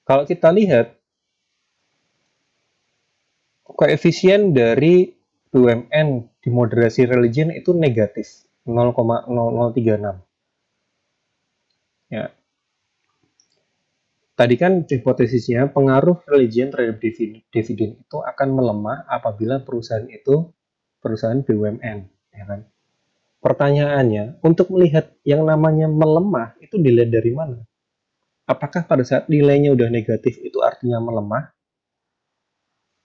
S2: Kalau kita lihat, koefisien dari BUMN di moderasi religion itu negatif, 0,0036. Ya. Tadi kan hipotesisnya pengaruh religion terhadap dividen itu akan melemah apabila perusahaan itu perusahaan BUMN, ya kan? Pertanyaannya, untuk melihat yang namanya melemah itu dilihat dari mana? Apakah pada saat nilainya udah negatif itu artinya melemah?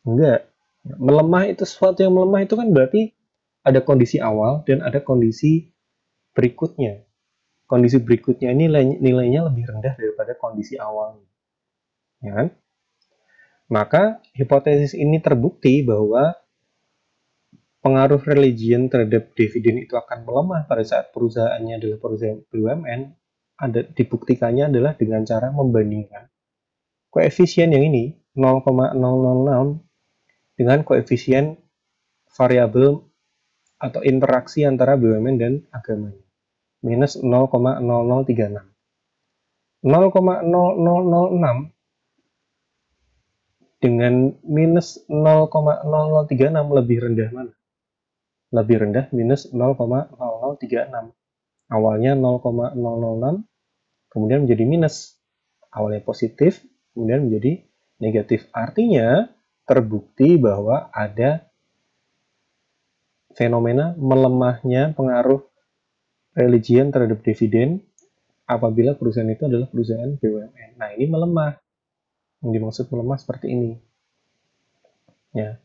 S2: Enggak. Melemah itu sesuatu yang melemah itu kan berarti ada kondisi awal dan ada kondisi berikutnya. Kondisi berikutnya ini nilainya lebih rendah daripada kondisi awalnya. Ya kan? Maka hipotesis ini terbukti bahwa pengaruh religion terhadap dividen itu akan melemah pada saat perusahaannya adalah perusahaan BUMN. Dibuktikannya adalah dengan cara membandingkan koefisien yang ini 0,006 dengan koefisien variabel atau interaksi antara BUMN dan agamanya minus 0,0036. 0,0006 dengan minus 0,0036 lebih rendah mana? Lebih rendah minus 0,0036. Awalnya 0,006, kemudian menjadi minus. Awalnya positif, kemudian menjadi negatif. Artinya terbukti bahwa ada fenomena melemahnya pengaruh religion terhadap dividen apabila perusahaan itu adalah perusahaan BUMN. Nah, ini melemah. Yang dimaksud melemah seperti ini. Ya.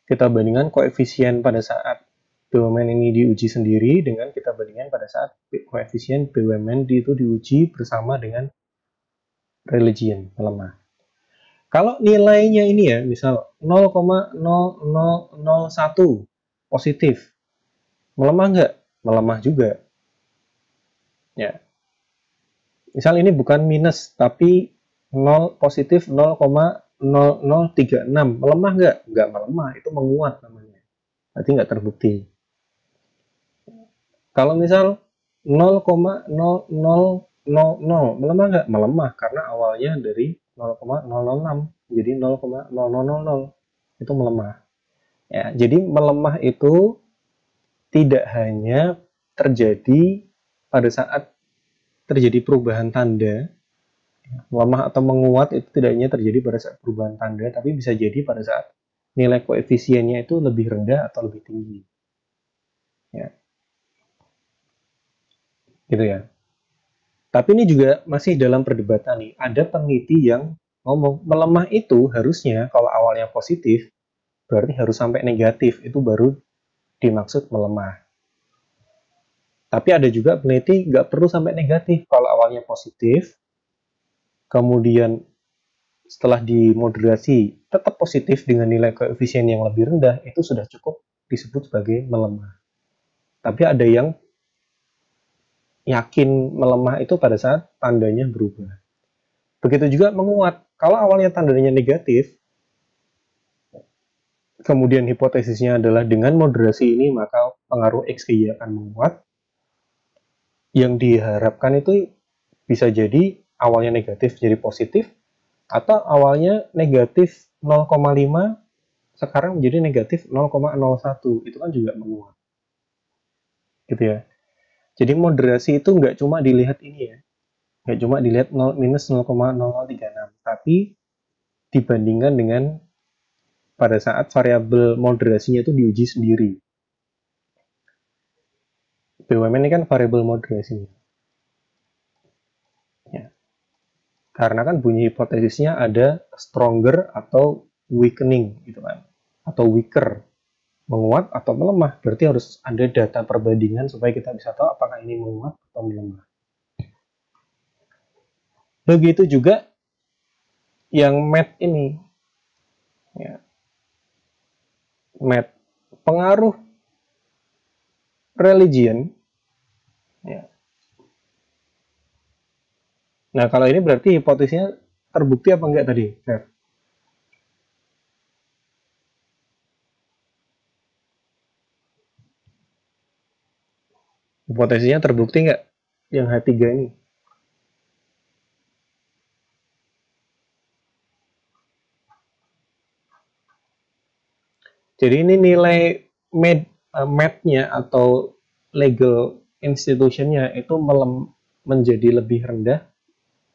S2: Kita bandingkan koefisien pada saat BUMN ini diuji sendiri dengan kita bandingkan pada saat koefisien BUMN itu diuji bersama dengan religion, melemah. Kalau nilainya ini ya, misal 0,0001 positif, melemah nggak? Melemah juga. Ya. Misal ini bukan minus, tapi 0 positif 0,0036. Melemah nggak? Nggak melemah, itu menguat namanya. Berarti nggak terbukti. Kalau misal 0,0000, melemah nggak? Melemah, karena awalnya dari 0,006, jadi 0,0000. Itu melemah. Ya, jadi melemah itu tidak hanya terjadi pada saat terjadi perubahan tanda. Melemah atau menguat itu tidak hanya terjadi pada saat perubahan tanda, tapi bisa jadi pada saat nilai koefisiennya itu lebih rendah atau lebih tinggi. Ya, gitu ya. Tapi ini juga masih dalam perdebatan nih. Ada peneliti yang ngomong melemah itu harusnya kalau awalnya positif, berarti harus sampai negatif, itu baru dimaksud melemah. Tapi ada juga peneliti nggak perlu sampai negatif. Kalau awalnya positif, kemudian setelah dimoderasi tetap positif dengan nilai koefisien yang lebih rendah, itu sudah cukup disebut sebagai melemah. Tapi ada yang yakin melemah itu pada saat tandanya berubah. Begitu juga menguat. Kalau awalnya tandanya negatif, kemudian hipotesisnya adalah dengan moderasi ini maka pengaruh XY akan menguat. Yang diharapkan itu bisa jadi awalnya negatif jadi positif, atau awalnya negatif 0,5 sekarang menjadi negatif 0,01. Itu kan juga menguat. Gitu ya. Jadi moderasi itu nggak cuma dilihat ini ya. Nggak cuma dilihat minus 0,0036. Tapi dibandingkan dengan pada saat variabel moderasinya itu diuji sendiri. BUMN ini kan variabel moderasinya. Ya. Karena kan bunyi hipotesisnya ada stronger atau weakening gitu kan. Atau weaker. Menguat atau melemah. Berarti harus ada data perbandingan supaya kita bisa tahu apakah ini menguat atau melemah. Begitu juga yang MET ini. Ya. MET. Pengaruh religion. Ya. Nah, kalau ini berarti hipotesisnya terbukti apa enggak tadi, Chef? Hipotesisnya terbukti nggak yang H3 ini? Jadi ini nilai MET-nya atau legal institution-nya itu menjadi lebih rendah,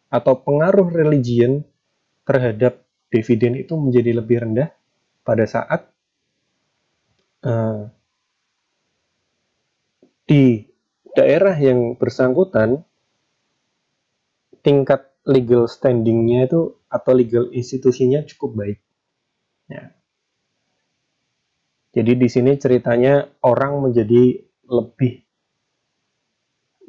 S2: atau pengaruh religion terhadap dividen itu menjadi lebih rendah pada saat di daerah yang bersangkutan tingkat legal standing-nya itu atau legal institusinya cukup baik. Ya. Jadi di sini ceritanya orang menjadi lebih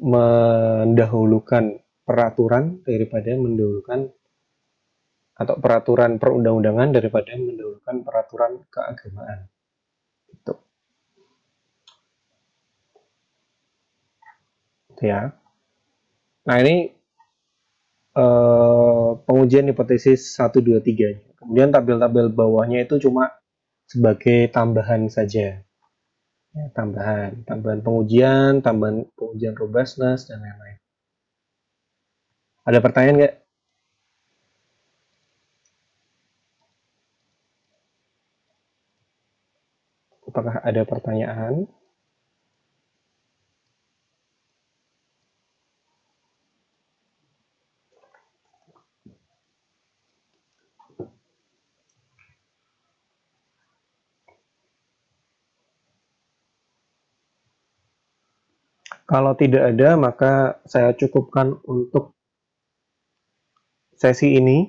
S2: mendahulukan peraturan daripada mendahulukan, atau peraturan perundang-undangan daripada mendahulukan peraturan keagamaan. Gitu. Ya. Nah ini pengujian hipotesis 1, 2, 3. Kemudian tabel-tabel bawahnya itu cuma sebagai tambahan saja. Ya, tambahan pengujian, tambahan pengujian robustness, dan lain-lain. Ada pertanyaan nggak? Apakah ada pertanyaan? Kalau tidak ada, maka saya cukupkan untuk sesi ini.